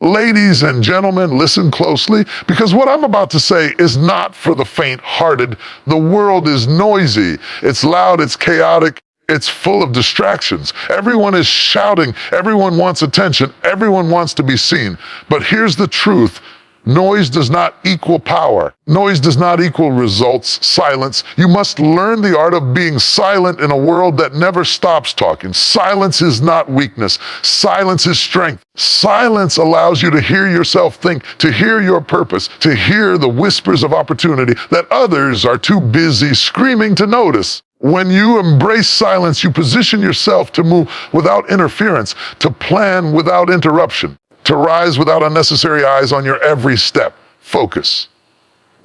Ladies and gentlemen, listen closely, because what I'm about to say is not for the faint-hearted. The world is noisy, it's loud, it's chaotic, it's full of distractions. Everyone is shouting, everyone wants attention, everyone wants to be seen. But here's the truth. Noise does not equal power. Noise does not equal results, silence. You must learn the art of being silent in a world that never stops talking. Silence is not weakness. Silence is strength. Silence allows you to hear yourself think, to hear your purpose, to hear the whispers of opportunity that others are too busy screaming to notice. When you embrace silence, you position yourself to move without interference, to plan without interruption, to rise without unnecessary eyes on your every step. Focus.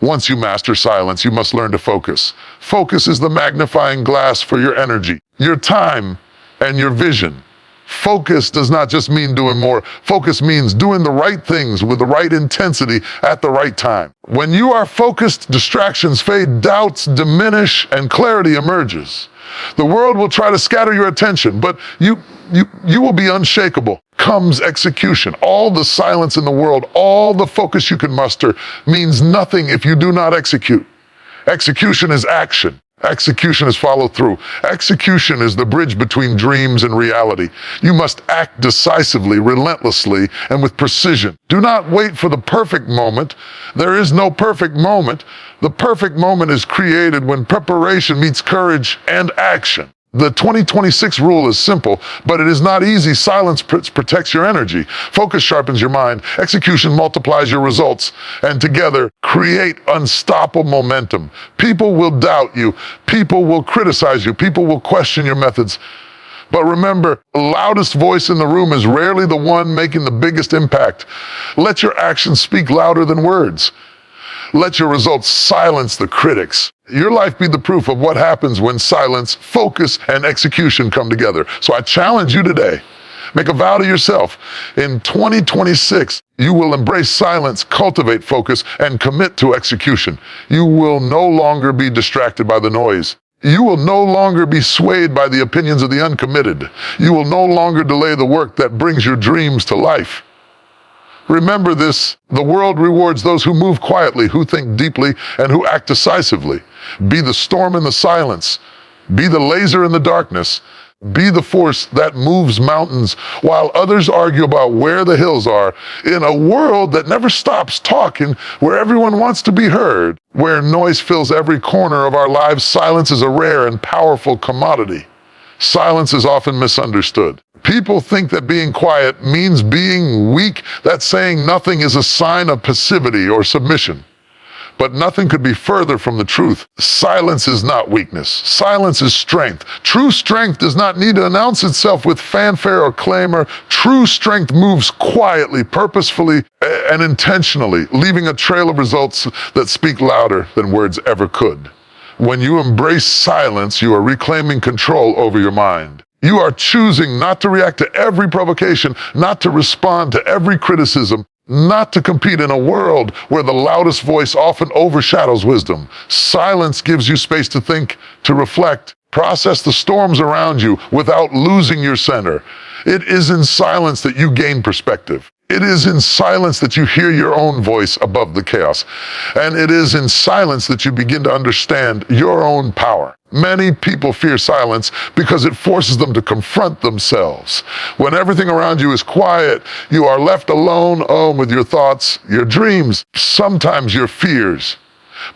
Once you master silence, you must learn to focus. Focus is the magnifying glass for your energy, your time, and your vision. Focus does not just mean doing more. Focus means doing the right things with the right intensity at the right time. When you are focused, distractions fade, doubts diminish, and clarity emerges. The world will try to scatter your attention, but you will be unshakable. Comes execution. All the silence in the world, all the focus you can muster means nothing if you do not execute. Execution is action. Execution is follow through. Execution is the bridge between dreams and reality. You must act decisively, relentlessly, and with precision. Do not wait for the perfect moment. There is no perfect moment. The perfect moment is created when preparation meets courage and action. The 2026 rule is simple, but it is not easy. Silence protects your energy. Focus sharpens your mind. Execution multiplies your results. And together, create unstoppable momentum. People will doubt you. People will criticize you. People will question your methods. But remember, the loudest voice in the room is rarely the one making the biggest impact. Let your actions speak louder than words. Let your results silence the critics. Your life be the proof of what happens when silence, focus, and execution come together. So I challenge you today. Make a vow to yourself. In 2026, you will embrace silence, cultivate focus, and commit to execution. You will no longer be distracted by the noise. You will no longer be swayed by the opinions of the uncommitted. You will no longer delay the work that brings your dreams to life. Remember this, the world rewards those who move quietly, who think deeply, and who act decisively. Be the storm in the silence. Be the laser in the darkness. Be the force that moves mountains while others argue about where the hills are. In a world that never stops talking, where everyone wants to be heard, where noise fills every corner of our lives, silence is a rare and powerful commodity. Silence is often misunderstood. People think that being quiet means being weak, that saying nothing is a sign of passivity or submission. But nothing could be further from the truth. Silence is not weakness. Silence is strength. True strength does not need to announce itself with fanfare or clamor. True strength moves quietly, purposefully, and intentionally, leaving a trail of results that speak louder than words ever could. When you embrace silence, you are reclaiming control over your mind. You are choosing not to react to every provocation, not to respond to every criticism, not to compete in a world where the loudest voice often overshadows wisdom. Silence gives you space to think, to reflect, process the storms around you without losing your center. It is in silence that you gain perspective. It is in silence that you hear your own voice above the chaos. And it is in silence that you begin to understand your own power. Many people fear silence because it forces them to confront themselves. When everything around you is quiet, you are left alone with your thoughts, your dreams, sometimes your fears.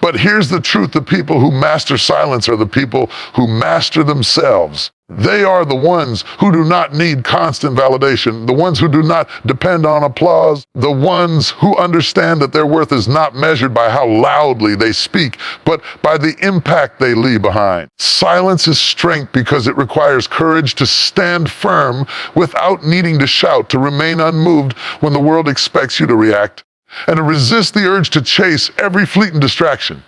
But here's the truth, the people who master silence are the people who master themselves. They are the ones who do not need constant validation, the ones who do not depend on applause, the ones who understand that their worth is not measured by how loudly they speak, but by the impact they leave behind. Silence is strength because it requires courage to stand firm without needing to shout, to remain unmoved when the world expects you to react, and to resist the urge to chase every fleeting distraction.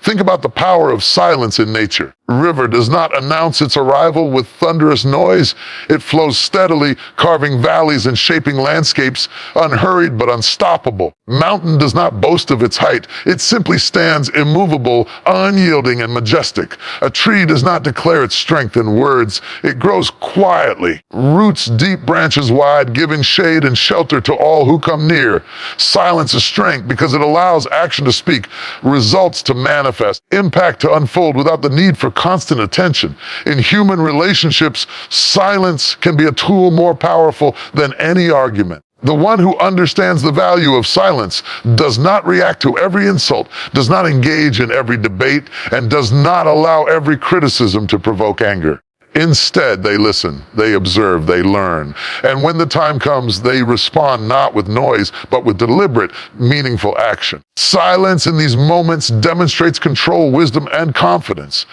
Think about the power of silence in nature. river does not announce its arrival with thunderous noise. It flows steadily, carving valleys and shaping landscapes, unhurried but unstoppable. Mountain does not boast of its height. It simply stands immovable, unyielding, and majestic. A tree does not declare its strength in words. It grows quietly, roots deep, branches wide, giving shade and shelter to all who come near. Silence is strength because it allows action to speak, results to manifest, impact to unfold without the need for constant attention. In human relationships, silence can be a tool more powerful than any argument. The one who understands the value of silence does not react to every insult, does not engage in every debate, and does not allow every criticism to provoke anger. Instead, they listen, they observe, they learn. And when the time comes, they respond not with noise, but with deliberate, meaningful action. Silence in these moments demonstrates control, wisdom, and confidence.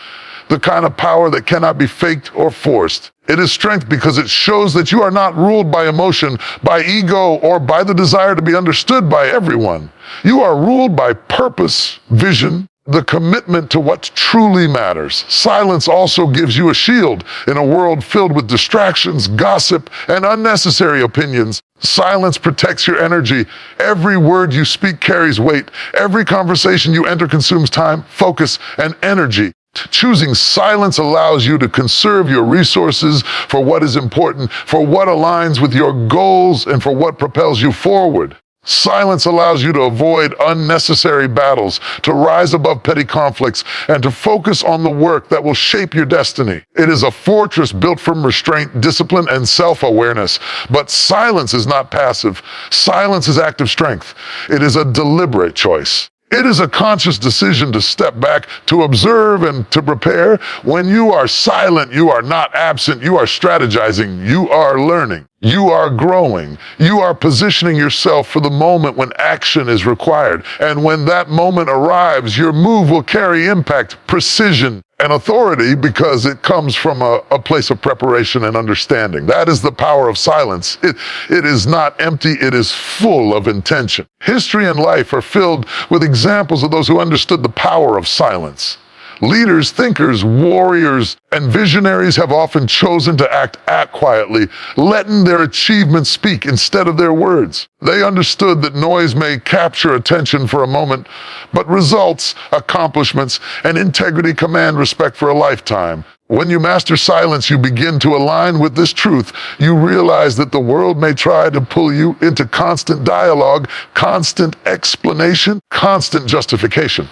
The kind of power that cannot be faked or forced. It is strength because it shows that you are not ruled by emotion, by ego, or by the desire to be understood by everyone. You are ruled by purpose, vision, the commitment to what truly matters. Silence also gives you a shield in a world filled with distractions, gossip, and unnecessary opinions. Silence protects your energy. Every word you speak carries weight. Every conversation you enter consumes time, focus, and energy. Choosing silence allows you to conserve your resources for what is important, for what aligns with your goals, and for what propels you forward. Silence allows you to avoid unnecessary battles, to rise above petty conflicts, and to focus on the work that will shape your destiny. It is a fortress built from restraint, discipline, and self-awareness. But silence is not passive. Silence is active strength. It is a deliberate choice. It is a conscious decision to step back, to observe, and to prepare. When you are silent, you are not absent. You are strategizing. You are learning. You are growing. You are positioning yourself for the moment when action is required. And when that moment arrives, your move will carry impact, precision, and authority because it comes from a place of preparation and understanding. That is the power of silence. It is not empty, it is full of intention. History and life are filled with examples of those who understood the power of silence. Leaders, thinkers, warriors, and visionaries have often chosen to act quietly, letting their achievements speak instead of their words. They understood that noise may capture attention for a moment, but results, accomplishments, and integrity command respect for a lifetime. When you master silence, you begin to align with this truth. You realize that the world may try to pull you into constant dialogue, constant explanation, constant justification.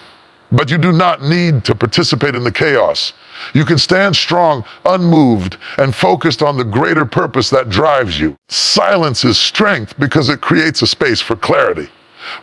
But you do not need to participate in the chaos. You can stand strong, unmoved, and focused on the greater purpose that drives you. Silence is strength because it creates a space for clarity.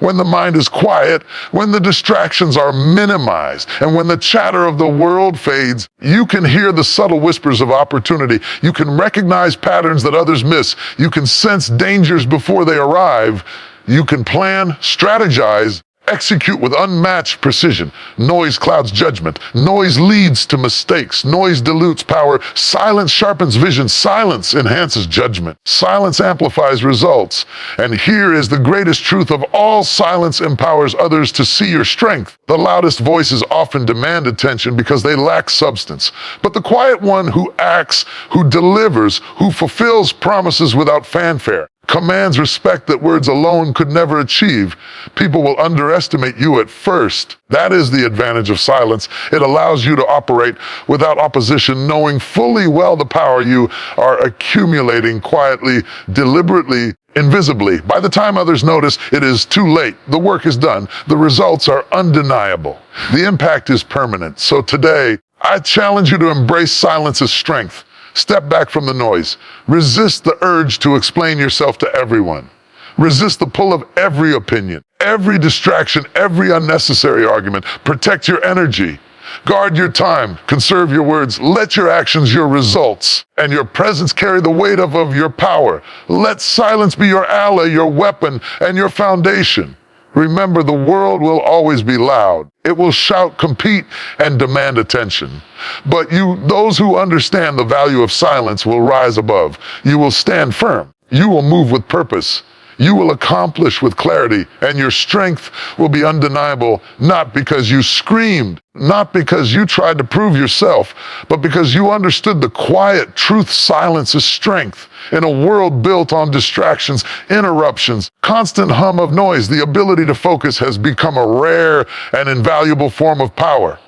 When the mind is quiet, when the distractions are minimized, and when the chatter of the world fades, you can hear the subtle whispers of opportunity. You can recognize patterns that others miss. You can sense dangers before they arrive. You can plan, strategize, execute with unmatched precision. Noise clouds judgment. Noise leads to mistakes. Noise dilutes power. Silence sharpens vision. Silence enhances judgment. Silence amplifies results. And here is the greatest truth of all: silence empowers others to see your strength. The loudest voices often demand attention because they lack substance. But the quiet one who acts, who delivers, who fulfills promises without fanfare, commands respect that words alone could never achieve. People will underestimate you at first. That is the advantage of silence. It allows you to operate without opposition, knowing fully well the power you are accumulating quietly, deliberately, invisibly. By the time others notice, it is too late. The work is done. The results are undeniable. The impact is permanent. So today, I challenge you to embrace silence as strength. Step back from the noise. Resist the urge to explain yourself to everyone. Resist the pull of every opinion, every distraction, every unnecessary argument. Protect your energy. Guard your time. Conserve your words. Let your actions, your results, and your presence carry the weight of your power. Let silence be your ally, your weapon, and your foundation. Remember, the world will always be loud. It will shout, compete, and demand attention. But those who understand the value of silence will rise above. You will stand firm. You will move with purpose. You will accomplish with clarity, and your strength will be undeniable, not because you screamed, not because you tried to prove yourself, but because you understood the quiet truth silence is strength. In a world built on distractions, interruptions, constant hum of noise, the ability to focus has become a rare and invaluable form of power.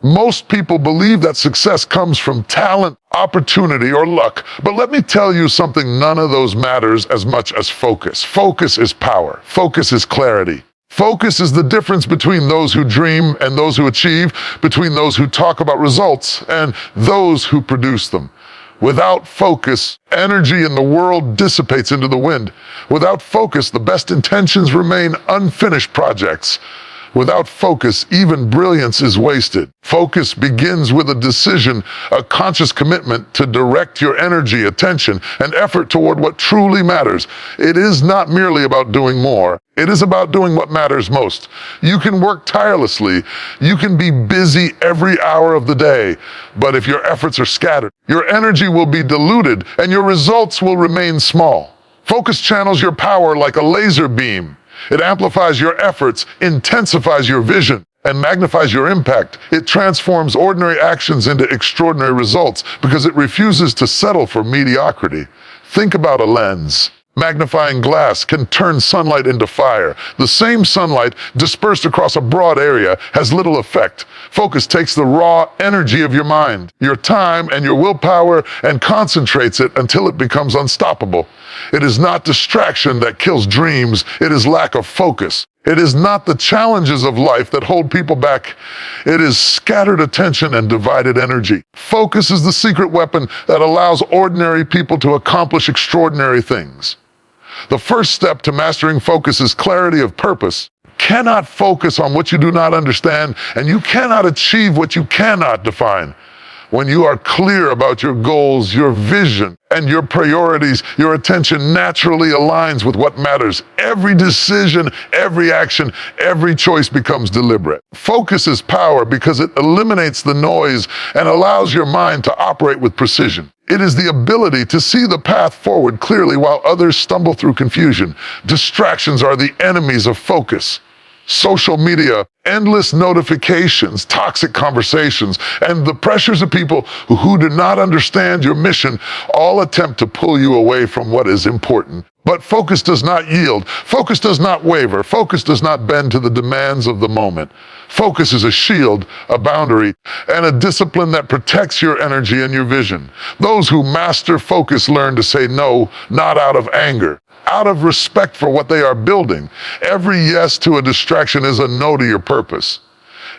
Most people believe that success comes from talent, opportunity, or luck. But let me tell you something, none of those matters as much as focus. Focus is power. Focus is clarity. Focus is the difference between those who dream and those who achieve, between those who talk about results and those who produce them. Without focus, energy in the world dissipates into the wind. Without focus, the best intentions remain unfinished projects. Without focus, even brilliance is wasted. Focus begins with a decision, a conscious commitment to direct your energy, attention, and effort toward what truly matters. It is not merely about doing more. It is about doing what matters most. You can work tirelessly. You can be busy every hour of the day. But if your efforts are scattered, your energy will be diluted and your results will remain small. Focus channels your power like a laser beam. It amplifies your efforts, intensifies your vision, and magnifies your impact. It transforms ordinary actions into extraordinary results because it refuses to settle for mediocrity. Think about a lens. Magnifying glass can turn sunlight into fire. The same sunlight dispersed across a broad area has little effect. Focus takes the raw energy of your mind, your time, and your willpower and concentrates it until it becomes unstoppable. It is not distraction that kills dreams. It is lack of focus. It is not the challenges of life that hold people back. It is scattered attention and divided energy. Focus is the secret weapon that allows ordinary people to accomplish extraordinary things. The first step to mastering focus is clarity of purpose. Cannot focus on what you do not understand, and you cannot achieve what you cannot define. When you are clear about your goals, your vision, and your priorities, your attention naturally aligns with what matters. Every decision, every action, every choice becomes deliberate. Focus is power because it eliminates the noise and allows your mind to operate with precision. It is the ability to see the path forward clearly while others stumble through confusion. Distractions are the enemies of focus. Social media, endless notifications, toxic conversations, and the pressures of people who do not understand your mission all attempt to pull you away from what is important. But focus does not yield. Focus does not waver. Focus does not bend to the demands of the moment. Focus is a shield, a boundary, and a discipline that protects your energy and your vision. Those who master focus learn to say no, not out of anger, out of respect for what they are building. Every yes to a distraction is a no to your purpose.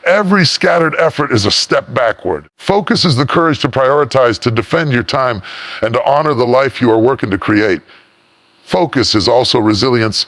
Every scattered effort is a step backward. Focus is the courage to prioritize, to defend your time, and to honor the life you are working to create. Focus is also resilience.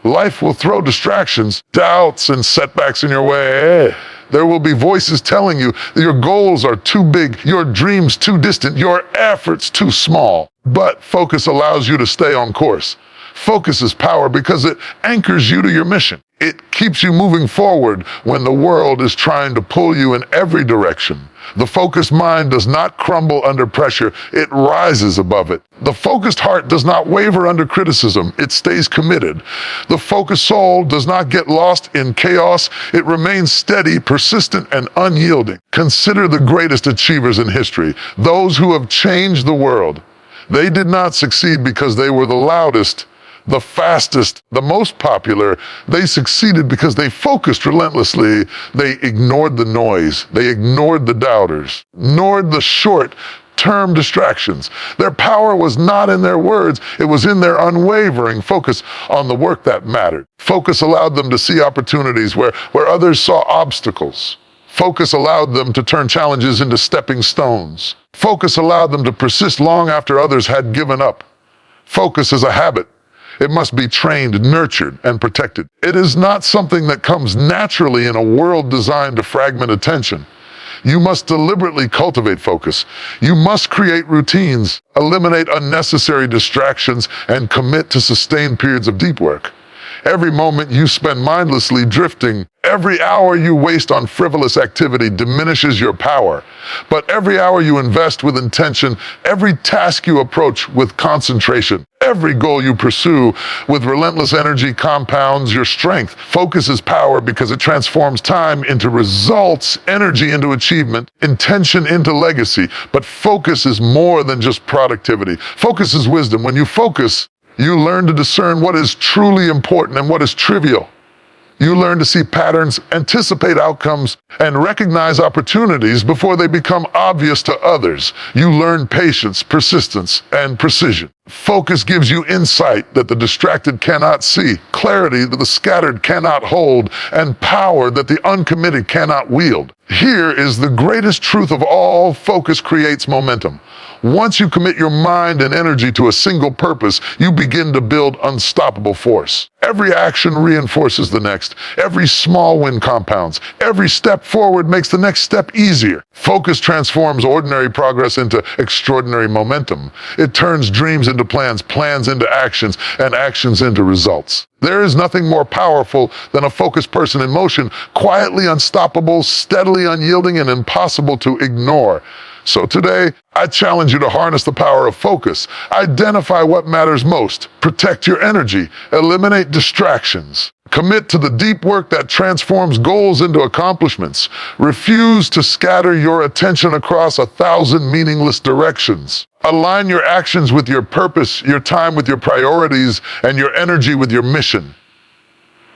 Life will throw distractions, doubts, and setbacks in your way. There will be voices telling you that your goals are too big, your dreams too distant, your efforts too small. But focus allows you to stay on course. Focus is power because it anchors you to your mission. It keeps you moving forward when the world is trying to pull you in every direction. The focused mind does not crumble under pressure, it rises above it. The focused heart does not waver under criticism, it stays committed. The focused soul does not get lost in chaos, it remains steady, persistent, and unyielding. Consider the greatest achievers in history, those who have changed the world. They did not succeed because they were the loudest, the fastest, the most popular. They succeeded because they focused relentlessly. They ignored the noise. They ignored the doubters, ignored the short-term distractions. Their power was not in their words. It was in their unwavering focus on the work that mattered. Focus allowed them to see opportunities where others saw obstacles. Focus allowed them to turn challenges into stepping stones. Focus allowed them to persist long after others had given up. Focus is a habit. It must be trained, nurtured, and protected. It is not something that comes naturally in a world designed to fragment attention. You must deliberately cultivate focus. You must create routines, eliminate unnecessary distractions, and commit to sustained periods of deep work. Every moment you spend mindlessly drifting, every hour you waste on frivolous activity diminishes your power. But every hour you invest with intention, every task you approach with concentration, every goal you pursue with relentless energy compounds your strength. Focus is power because it transforms time into results, energy into achievement, intention into legacy. But focus is more than just productivity. Focus is wisdom. When you focus, you learn to discern what is truly important and what is trivial. You learn to see patterns, anticipate outcomes, and recognize opportunities before they become obvious to others. You learn patience, persistence, and precision. Focus gives you insight that the distracted cannot see, clarity that the scattered cannot hold, and power that the uncommitted cannot wield. Here is the greatest truth of all: focus creates momentum. Once you commit your mind and energy to a single purpose, you begin to build unstoppable force. Every action reinforces the next. Every small win compounds. Every step forward makes the next step easier. Focus transforms ordinary progress into extraordinary momentum. It turns dreams into plans, plans into actions, and actions into results. There is nothing more powerful than a focused person in motion, quietly unstoppable, steadily unyielding, and impossible to ignore. So today, I challenge you to harness the power of focus. Identify what matters most. Protect your energy. Eliminate distractions. Commit to the deep work that transforms goals into accomplishments. Refuse to scatter your attention across 1,000 meaningless directions. Align your actions with your purpose, your time with your priorities, and your energy with your mission.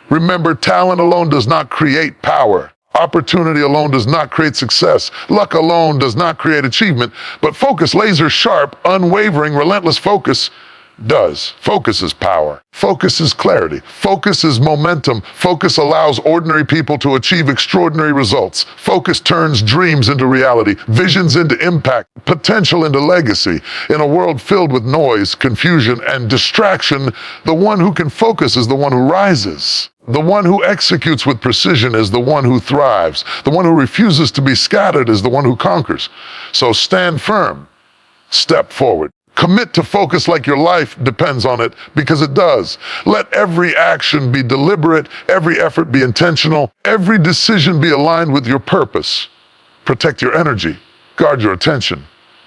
Remember, talent alone does not create power. Opportunity alone does not create success. Luck alone does not create achievement. But focus, laser sharp, unwavering, relentless focus does. Focus is power. Focus is clarity. Focus is momentum. Focus allows ordinary people to achieve extraordinary results. Focus turns dreams into reality, visions into impact, potential into legacy. In a world filled with noise, confusion, and distraction, the one who can focus is the one who rises. The one who executes with precision is the one who thrives. The one who refuses to be scattered is the one who conquers. So stand firm. Step forward. Commit to focus like your life depends on it, because it does. Let every action be deliberate, every effort be intentional, every decision be aligned with your purpose. Protect your energy. Guard your attention.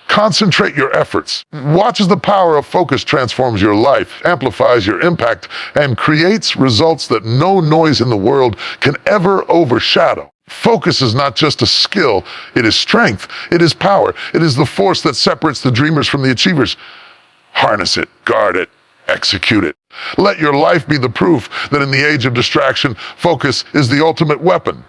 Concentrate your efforts. Watch as the power of focus transforms your life, amplifies your impact, and creates results that no noise in the world can ever overshadow. Focus is not just a skill, it is strength, it is power, it is the force that separates the dreamers from the achievers. Harness it, guard it, execute it. Let your life be the proof that in the age of distraction, focus is the ultimate weapon.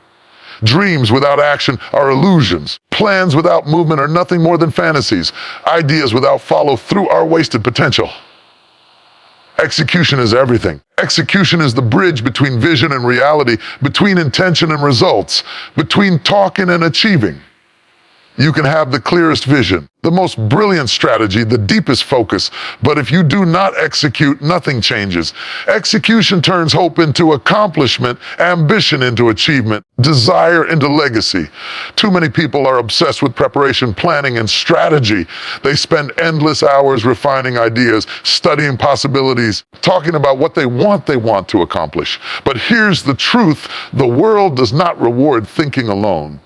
Dreams without action are illusions. Plans without movement are nothing more than fantasies. Ideas without follow-through are wasted potential. Execution is everything. Execution is the bridge between vision and reality, between intention and results, between talking and achieving. You can have the clearest vision, the most brilliant strategy, the deepest focus, but if you do not execute, nothing changes. Execution turns hope into accomplishment, ambition into achievement, desire into legacy. Too many people are obsessed with preparation, planning, and strategy. They spend endless hours refining ideas, studying possibilities, talking about what they want to accomplish. But here's the truth: the world does not reward thinking alone.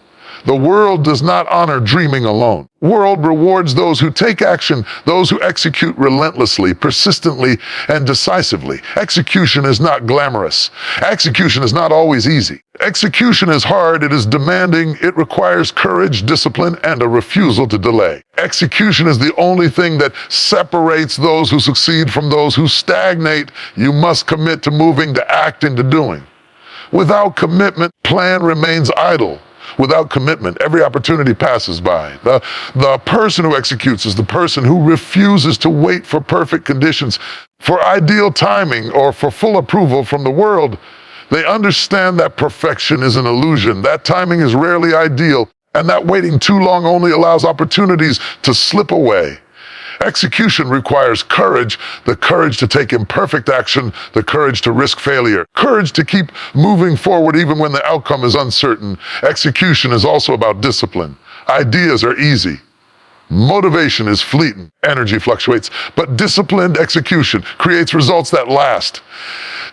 The world does not honor dreaming alone. The world rewards those who take action, those who execute relentlessly, persistently, and decisively. Execution is not glamorous. Execution is not always easy. Execution is hard, it is demanding, it requires courage, discipline, and a refusal to delay. Execution is the only thing that separates those who succeed from those who stagnate. You must commit to moving, to acting, to doing. Without commitment, plan remains idle. Without commitment, every opportunity passes by. The person who executes is the person who refuses to wait for perfect conditions, for ideal timing, or for full approval from the world. They understand that perfection is an illusion, that timing is rarely ideal, and that waiting too long only allows opportunities to slip away. Execution requires courage, the courage to take imperfect action, the courage to risk failure, courage to keep moving forward even when the outcome is uncertain. Execution is also about discipline. Ideas are easy. Motivation is fleeting, energy fluctuates, but disciplined execution creates results that last.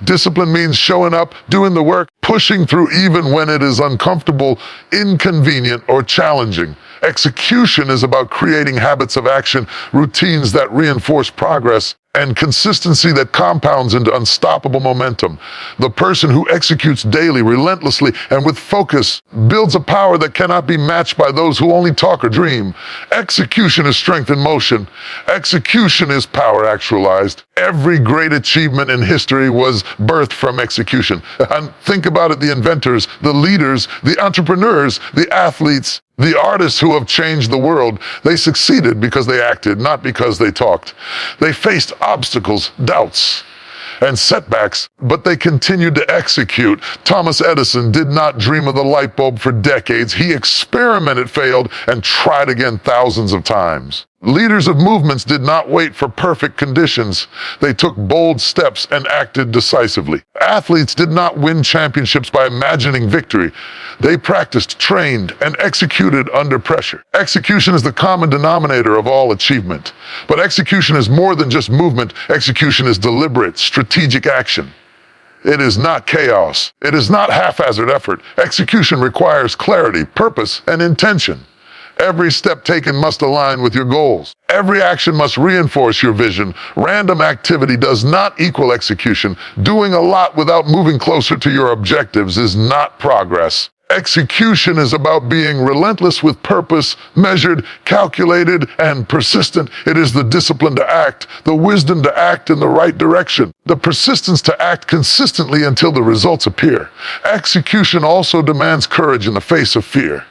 Discipline means showing up, doing the work, pushing through even when it is uncomfortable, inconvenient, or challenging. Execution is about creating habits of action, routines that reinforce progress, and consistency that compounds into unstoppable momentum. The person who executes daily, relentlessly, and with focus builds a power that cannot be matched by those who only talk or dream. Execution is strength in motion. Execution is power actualized. Every great achievement in history was birthed from execution. And think about it, the inventors, the leaders, the entrepreneurs, the athletes, the artists who have changed the world. They succeeded because they acted, not because they talked. They faced obstacles, doubts, and setbacks, but they continued to execute. Thomas Edison did not dream of the light bulb for decades. He experimented, failed, and tried again thousands of times. Leaders of movements did not wait for perfect conditions. They took bold steps and acted decisively. Athletes did not win championships by imagining victory. They practiced, trained, and executed under pressure. Execution is the common denominator of all achievement. But execution is more than just movement. Execution is deliberate, strategic action. It is not chaos. It is not haphazard effort. Execution requires clarity, purpose, and intention. Every step taken must align with your goals. Every action must reinforce your vision. Random activity does not equal execution. Doing a lot without moving closer to your objectives is not progress. Execution is about being relentless with purpose, measured, calculated, and persistent. It is the discipline to act, the wisdom to act in the right direction, the persistence to act consistently until the results appear. Execution also demands courage in the face of fear.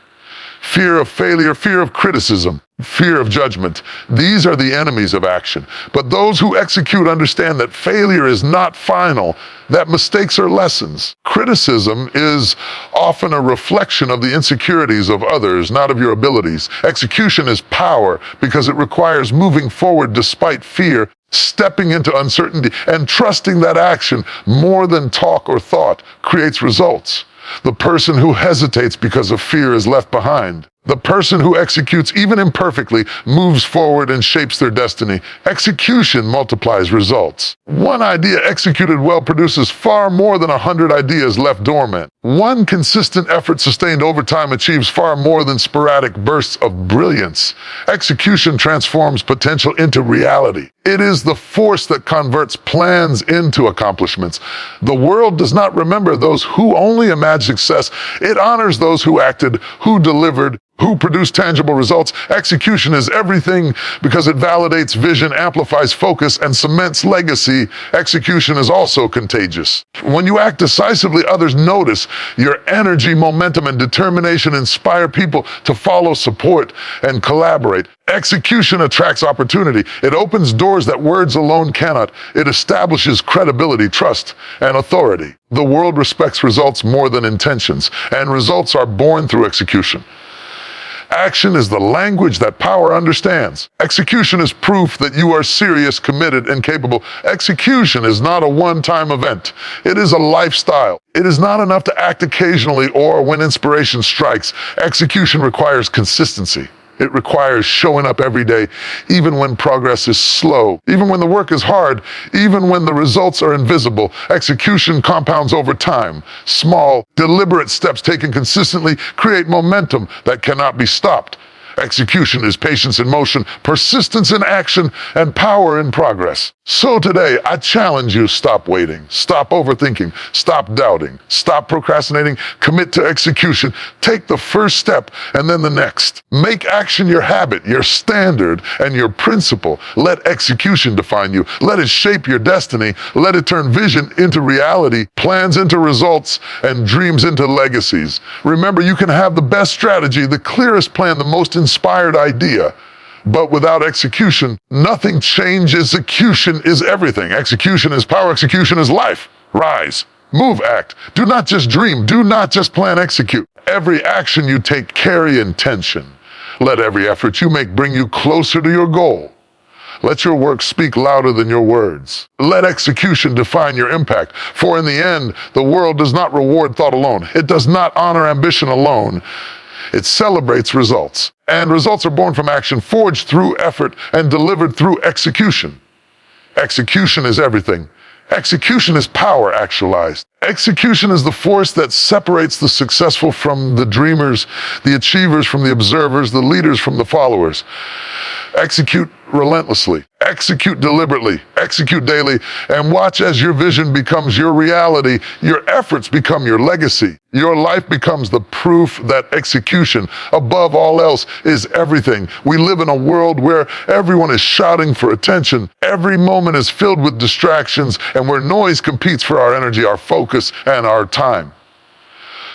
Fear of failure, fear of criticism, fear of judgment. These are the enemies of action. But those who execute understand that failure is not final, that mistakes are lessons. Criticism is often a reflection of the insecurities of others, not of your abilities. Execution is power because it requires moving forward despite fear, stepping into uncertainty, and trusting that action, more than talk or thought, creates results. The person who hesitates because of fear is left behind. The person who executes, even imperfectly, moves forward and shapes their destiny. Execution multiplies results. One idea executed well produces far more than 100 ideas left dormant. One consistent effort sustained over time achieves far more than sporadic bursts of brilliance. Execution transforms potential into reality. It is the force that converts plans into accomplishments. The world does not remember those who only imagine success. It honors those who acted, who delivered, who produce tangible results. Execution is everything because it validates vision, amplifies focus, and cements legacy. Execution is also contagious. When you act decisively, others notice. Your energy, momentum, and determination inspire people to follow, support, and collaborate. Execution attracts opportunity. It opens doors that words alone cannot. It establishes credibility, trust, and authority. The world respects results more than intentions, and results are born through execution. Action is the language that power understands. Execution is proof that you are serious, committed, and capable. Execution is not a one-time event. It is a lifestyle. It is not enough to act occasionally or when inspiration strikes. Execution requires consistency. It requires showing up every day, even when progress is slow, even when the work is hard, even when the results are invisible. Execution compounds over time. Small, deliberate steps taken consistently create momentum that cannot be stopped. Execution is patience in motion, persistence in action, and power in progress. So today, I challenge you, stop waiting, stop overthinking, stop doubting, stop procrastinating, commit to execution. Take the first step and then the next. Make action your habit, your standard, and your principle. Let execution define you. Let it shape your destiny. Let it turn vision into reality, plans into results, and dreams into legacies. Remember, you can have the best strategy, the clearest plan, the most inspired idea, but without execution, nothing changes. Execution is everything. Execution is power. Execution is life. Rise, move, act. Do not just dream. Do not just plan, execute. Every action you take, carry intention. Let every effort you make bring you closer to your goal. Let your work speak louder than your words. Let execution define your impact. For in the end, the world does not reward thought alone. It does not honor ambition alone. It celebrates results. And results are born from action, forged through effort, and delivered through execution. Execution is everything. Execution is power actualized. Execution is the force that separates the successful from the dreamers, the achievers from the observers, the leaders from the followers. Execute relentlessly, execute deliberately, execute daily, and watch as your vision becomes your reality. Your efforts become your legacy. Your life becomes the proof that execution, above all else, is everything. We live in a world where everyone is shouting for attention. Every moment is filled with distractions, and where noise competes for our energy, our focus, and our time.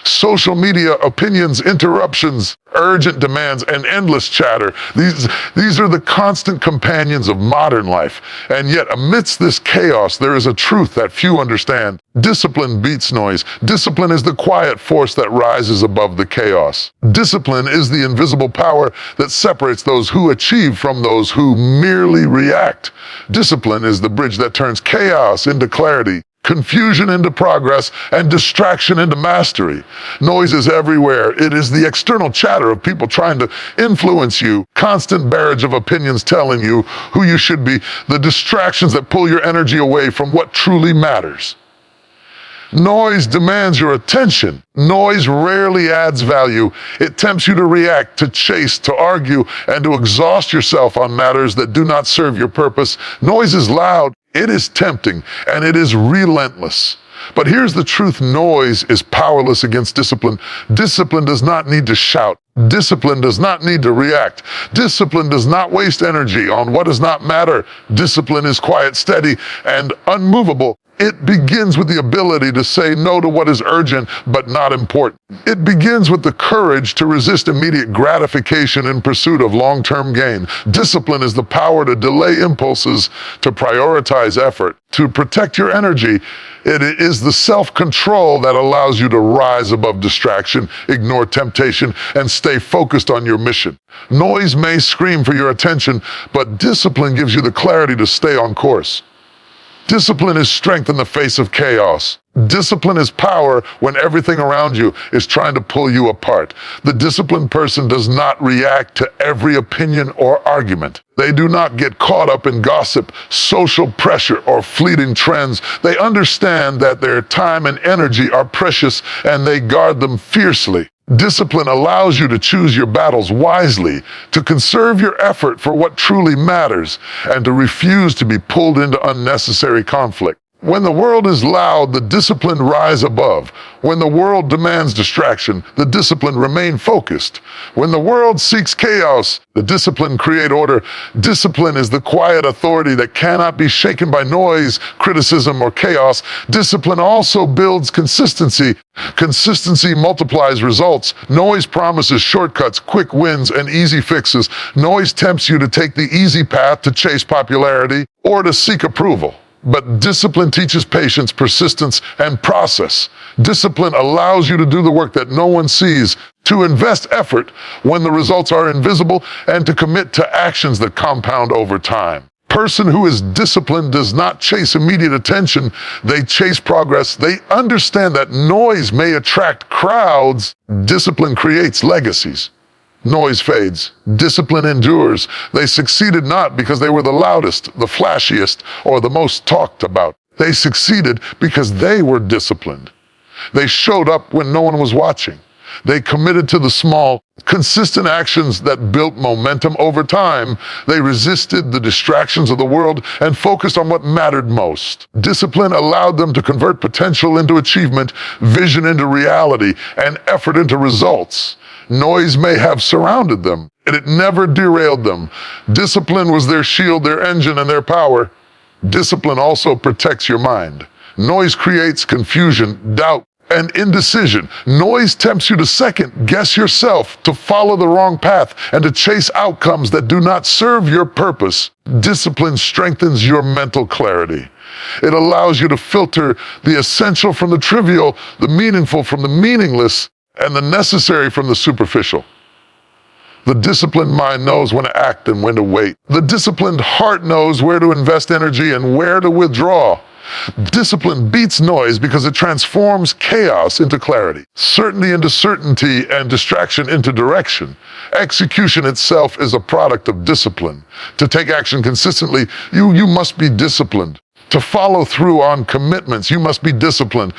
Social media, opinions, interruptions, urgent demands, and endless chatter. These are the constant companions of modern life. And yet, amidst this chaos, there is a truth that few understand. Discipline beats noise. Discipline is the quiet force that rises above the chaos. Discipline is the invisible power that separates those who achieve from those who merely react. Discipline is the bridge that turns chaos into clarity, confusion into progress, and distraction into mastery. Noise is everywhere. It is the external chatter of people trying to influence you, constant barrage of opinions telling you who you should be, the distractions that pull your energy away from what truly matters. Noise demands your attention. Noise rarely adds value. It tempts you to react, to chase, to argue, and to exhaust yourself on matters that do not serve your purpose. Noise is loud, it is tempting, and it is relentless. But here's the truth: noise is powerless against discipline. Discipline does not need to shout. Discipline does not need to react. Discipline does not waste energy on what does not matter. Discipline is quiet, steady, and unmovable. It begins with the ability to say no to what is urgent but not important. It begins with the courage to resist immediate gratification in pursuit of long-term gain. Discipline is the power to delay impulses, to prioritize effort, to protect your energy. It is the self-control that allows you to rise above distraction, ignore temptation, and stay focused on your mission. Noise may scream for your attention, but discipline gives you the clarity to stay on course. Discipline is strength in the face of chaos. Discipline is power when everything around you is trying to pull you apart. The disciplined person does not react to every opinion or argument. They do not get caught up in gossip, social pressure, or fleeting trends. They understand that their time and energy are precious, and they guard them fiercely. Discipline allows you to choose your battles wisely, to conserve your effort for what truly matters, and to refuse to be pulled into unnecessary conflict. When the world is loud, the disciplined rise above. When the world demands distraction, the disciplined remain focused. When the world seeks chaos, the disciplined create order. Discipline is the quiet authority that cannot be shaken by noise, criticism, or chaos. Discipline also builds consistency. Consistency multiplies results. Noise promises shortcuts, quick wins, and easy fixes. Noise tempts you to take the easy path, to chase popularity, or to seek approval. But discipline teaches patience, persistence, and process. Discipline allows you to do the work that no one sees, to invest effort when the results are invisible, and to commit to actions that compound over time. Person who is disciplined does not chase immediate attention. They chase progress. They understand that noise may attract crowds. Discipline creates legacies. Noise fades. Discipline endures. They succeeded not because they were the loudest, the flashiest, or the most talked about. They succeeded because they were disciplined. They showed up when no one was watching. They committed to the small, consistent actions that built momentum over time. They resisted the distractions of the world and focused on what mattered most. Discipline allowed them to convert potential into achievement, vision into reality, and effort into results. Noise may have surrounded them, and it never derailed them. Discipline was their shield, their engine, and their power. Discipline also protects your mind. Noise creates confusion, doubt, and indecision. Noise tempts you to second-guess yourself, to follow the wrong path, and to chase outcomes that do not serve your purpose. Discipline strengthens your mental clarity. It allows you to filter the essential from the trivial, the meaningful from the meaningless, and the necessary from the superficial. The disciplined mind knows when to act and when to wait. The disciplined heart knows where to invest energy and where to withdraw. Discipline beats noise because it transforms chaos into clarity, certainty into certainty, and distraction into direction. Execution itself is a product of discipline. To take action consistently, you must be disciplined. To follow through on commitments, you must be disciplined.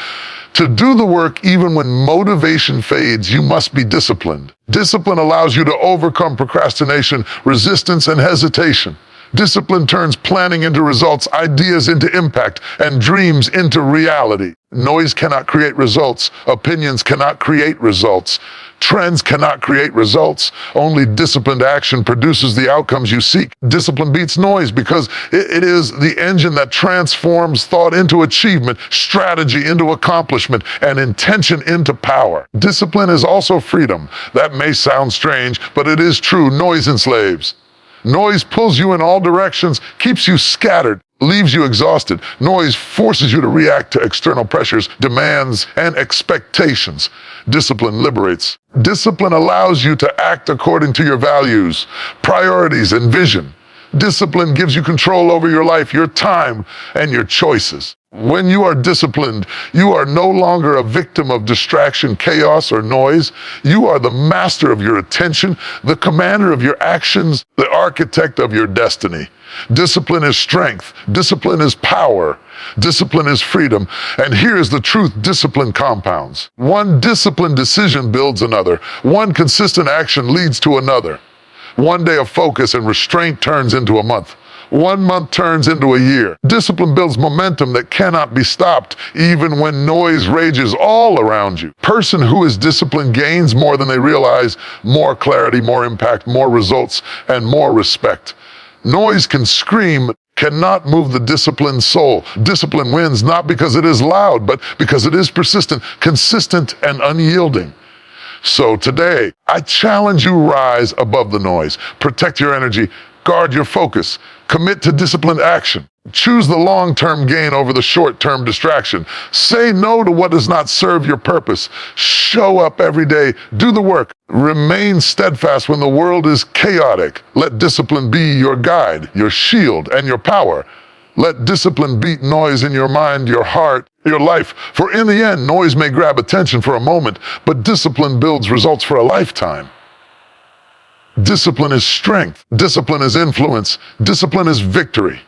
To do the work even when motivation fades, you must be disciplined. Discipline allows you to overcome procrastination, resistance, and hesitation. Discipline turns planning into results, ideas into impact, and dreams into reality. Noise cannot create results. Opinions cannot create results. Trends cannot create results. Only disciplined action produces the outcomes you seek. Discipline beats noise because it is the engine that transforms thought into achievement, strategy into accomplishment, and intention into power. Discipline is also freedom. That may sound strange, but it is true. Noise enslaves. Noise pulls you in all directions, keeps you scattered, leaves you exhausted. Noise forces you to react to external pressures, demands, and expectations. Discipline liberates. Discipline allows you to act according to your values, priorities, and vision. Discipline gives you control over your life, your time, and your choices. When you are disciplined, you are no longer a victim of distraction, chaos, or noise. You are the master of your attention, the commander of your actions, the architect of your destiny. Discipline is strength. Discipline is power. Discipline is freedom. And here is the truth discipline compounds. One disciplined decision builds another. One consistent action leads to another. One day of focus and restraint turns into a month. 1 month turns into a year. Discipline builds momentum that cannot be stopped, even when noise rages all around you. Person who is disciplined gains more than they realize, more clarity, more impact, more results, and more respect. Noise can scream, cannot move the disciplined soul. Discipline wins not because it is loud, but because it is persistent, consistent, and unyielding. So today, I challenge you, rise above the noise. Protect your energy. Guard your focus. Commit to disciplined action. Choose the long-term gain over the short-term distraction. Say no to what does not serve your purpose. Show up every day. Do the work. Remain steadfast when the world is chaotic. Let discipline be your guide, your shield, and your power. Let discipline beat noise in your mind, your heart, your life. For in the end, noise may grab attention for a moment, but discipline builds results for a lifetime. Discipline is strength. Discipline is influence. Discipline is victory.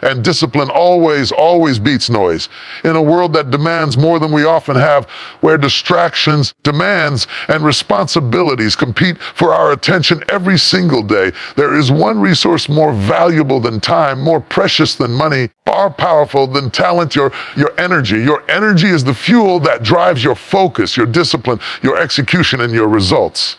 And discipline always beats noise. In a world that demands more than we often have, where distractions, demands, and responsibilities compete for our attention every single day, there is one resource more valuable than time, more precious than money, far powerful than talent, your energy. Your energy is the fuel that drives your focus, your discipline, your execution, and your results.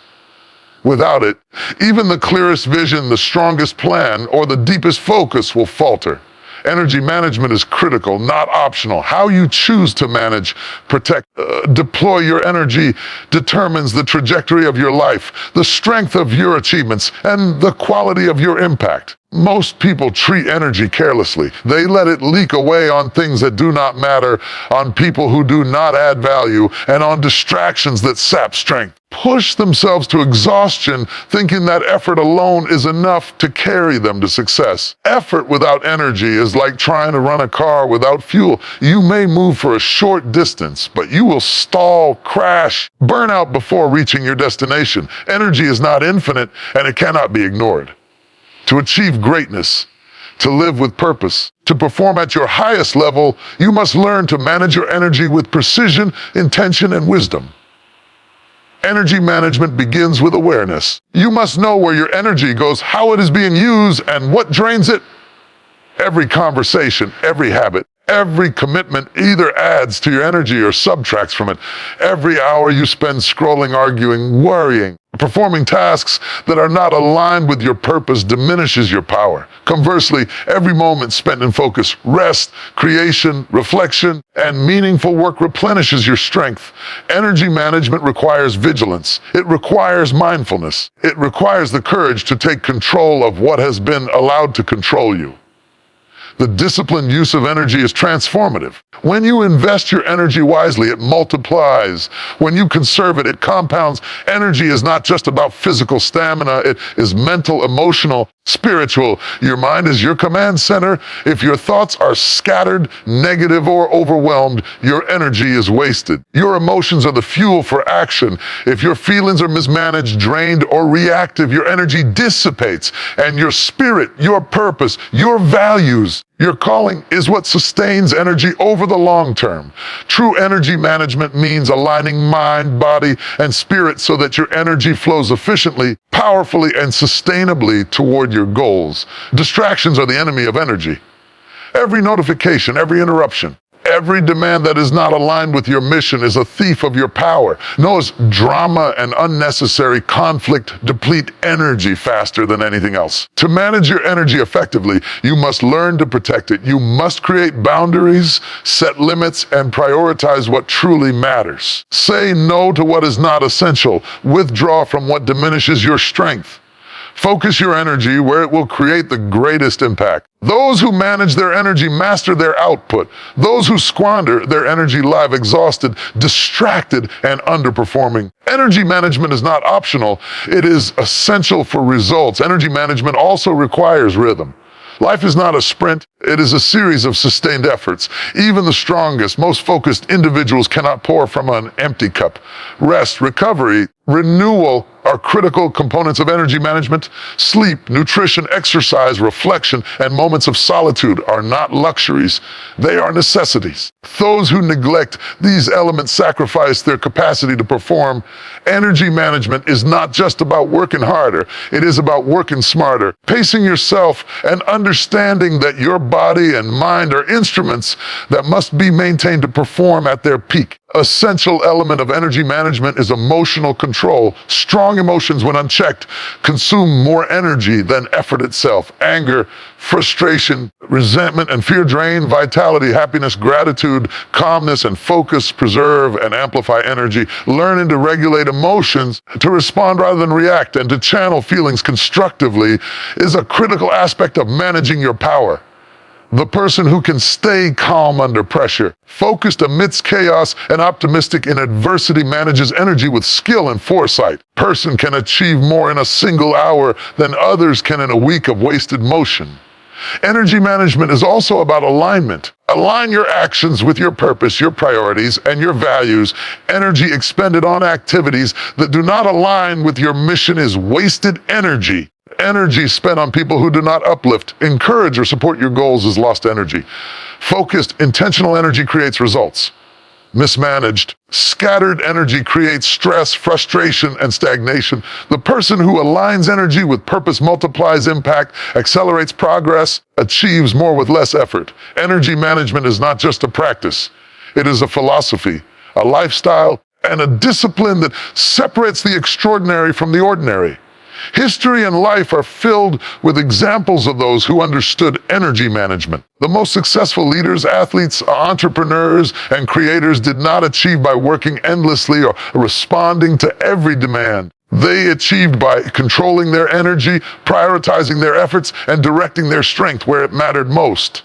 Without it, even the clearest vision, the strongest plan, or the deepest focus will falter. Energy management is critical, not optional. How you choose to manage, protect, deploy your energy determines the trajectory of your life, the strength of your achievements, and the quality of your impact. Most people treat energy carelessly. They let it leak away on things that do not matter, on people who do not add value, and on distractions that sap strength. Push themselves to exhaustion, thinking that effort alone is enough to carry them to success. Effort without energy is like trying to run a car without fuel. You may move for a short distance, but you will stall, crash, burn out before reaching your destination. Energy is not infinite, and it cannot be ignored. To achieve greatness, to live with purpose, to perform at your highest level, you must learn to manage your energy with precision, intention, and wisdom. Energy management begins with awareness. You must know where your energy goes, how it is being used, and what drains it. Every conversation, every habit, every commitment either adds to your energy or subtracts from it. Every hour you spend scrolling, arguing, worrying, performing tasks that are not aligned with your purpose diminishes your power. Conversely, every moment spent in focus, rest, creation, reflection, and meaningful work replenishes your strength. Energy management requires vigilance. It requires mindfulness. It requires the courage to take control of what has been allowed to control you. The disciplined use of energy is transformative. When you invest your energy wisely, it multiplies. When you conserve it, it compounds. Energy is not just about physical stamina. It is mental, emotional, spiritual. Your mind is your command center. If your thoughts are scattered, negative, or overwhelmed, your energy is wasted. Your emotions are the fuel for action. If your feelings are mismanaged, drained, or reactive, your energy dissipates. And your spirit, your purpose, your values, Your calling is what sustains energy over the long term. True energy management means aligning mind, body, and spirit so that your energy flows efficiently, powerfully, and sustainably toward your goals. Distractions are the enemy of energy. Every notification, every interruption, every demand that is not aligned with your mission is a thief of your power. Notice drama and unnecessary conflict deplete energy faster than anything else. To manage your energy effectively, you must learn to protect it. You must create boundaries, set limits, and prioritize what truly matters. Say no to what is not essential. Withdraw from what diminishes your strength. Focus your energy where it will create the greatest impact. Those who manage their energy master their output. Those who squander their energy live exhausted, distracted, and underperforming. Energy management is not optional. It is essential for results. Energy management also requires rhythm. Life is not a sprint, it is a series of sustained efforts. Even the strongest, most focused individuals cannot pour from an empty cup. Rest, recovery, renewal are critical components of energy management. Sleep, nutrition, exercise, reflection, and moments of solitude are not luxuries. They are necessities. Those who neglect these elements sacrifice their capacity to perform. Energy management is not just about working harder. It is about working smarter, pacing yourself, and understanding that your body and mind are instruments that must be maintained to perform at their peak. Essential element of energy management is emotional control. Strong emotions, when unchecked, consume more energy than effort itself. Anger, frustration, resentment, and fear drain vitality. Happiness, gratitude, calmness, and focus preserve and amplify energy. Learning to regulate emotions, to respond rather than react, and to channel feelings constructively is a critical aspect of managing your power. The person who can stay calm under pressure, focused amidst chaos, and optimistic in adversity manages energy with skill and foresight. Person can achieve more in a single hour than others can in a week of wasted motion. Energy management is also about alignment. Align your actions with your purpose, your priorities, and your values. Energy expended on activities that do not align with your mission is wasted energy. Energy spent on people who do not uplift, encourage, or support your goals is lost energy. Focused, intentional energy creates results. Mismanaged, scattered energy creates stress, frustration, and stagnation. The person who aligns energy with purpose multiplies impact, accelerates progress, achieves more with less effort. Energy management is not just a practice. It is a philosophy, a lifestyle, and a discipline that separates the extraordinary from the ordinary. History and life are filled with examples of those who understood energy management. The most successful leaders, athletes, entrepreneurs, and creators did not achieve by working endlessly or responding to every demand. They achieved by controlling their energy, prioritizing their efforts, and directing their strength where it mattered most.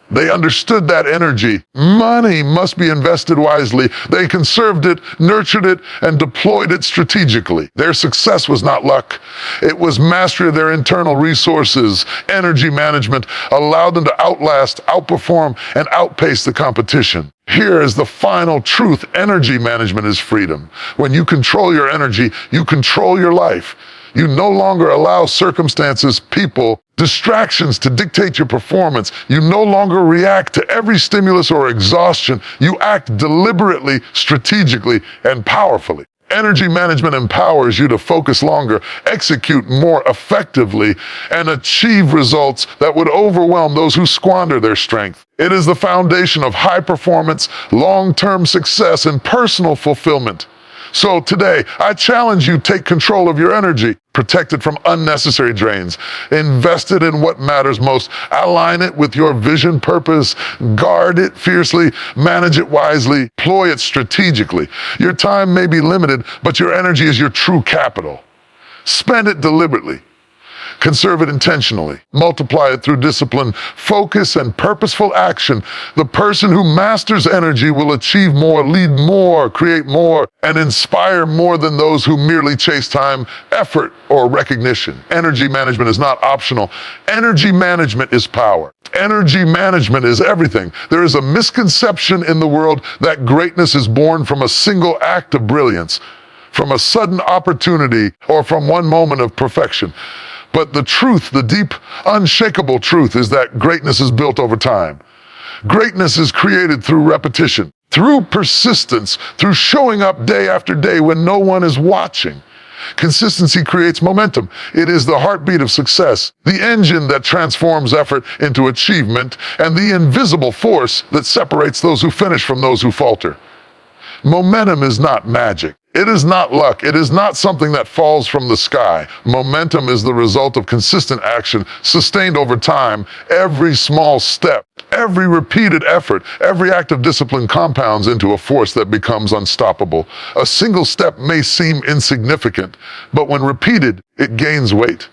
They understood that energy. Money must be invested wisely. They conserved it, nurtured it, and deployed it strategically. Their success was not luck. It was mastery of their internal resources. Energy management allowed them to outlast, outperform, and outpace the competition. Here is the final truth. Energy management is freedom. When you control your energy, you control your life. You no longer allow circumstances, people, distractions to dictate your performance. You no longer react to every stimulus or exhaustion. You act deliberately, strategically, and powerfully. Energy management empowers you to focus longer, execute more effectively, and achieve results that would overwhelm those who squander their strength. It is the foundation of high performance, long-term success, and personal fulfillment. So today, I challenge you, take control of your energy, protect it from unnecessary drains, invest it in what matters most, align it with your vision, purpose, guard it fiercely, manage it wisely, deploy it strategically. Your time may be limited, but your energy is your true capital. Spend it deliberately. Conserve it intentionally. Multiply it through discipline, focus, and purposeful action. The person who masters energy will achieve more, lead more, create more, and inspire more than those who merely chase time, effort, or recognition. Energy management is not optional. Energy management is power. Energy management is everything. There is a misconception in the world that greatness is born from a single act of brilliance, from a sudden opportunity, or from one moment of perfection. But the truth, the deep, unshakable truth, is that greatness is built over time. Greatness is created through repetition, through persistence, through showing up day after day when no one is watching. Consistency creates momentum. It is the heartbeat of success, the engine that transforms effort into achievement, and the invisible force that separates those who finish from those who falter. Momentum is not magic. It is not luck. It is not something that falls from the sky. Momentum is the result of consistent action, sustained over time. Every small step, every repeated effort, every act of discipline compounds into a force that becomes unstoppable. A single step may seem insignificant, but when repeated, it gains weight.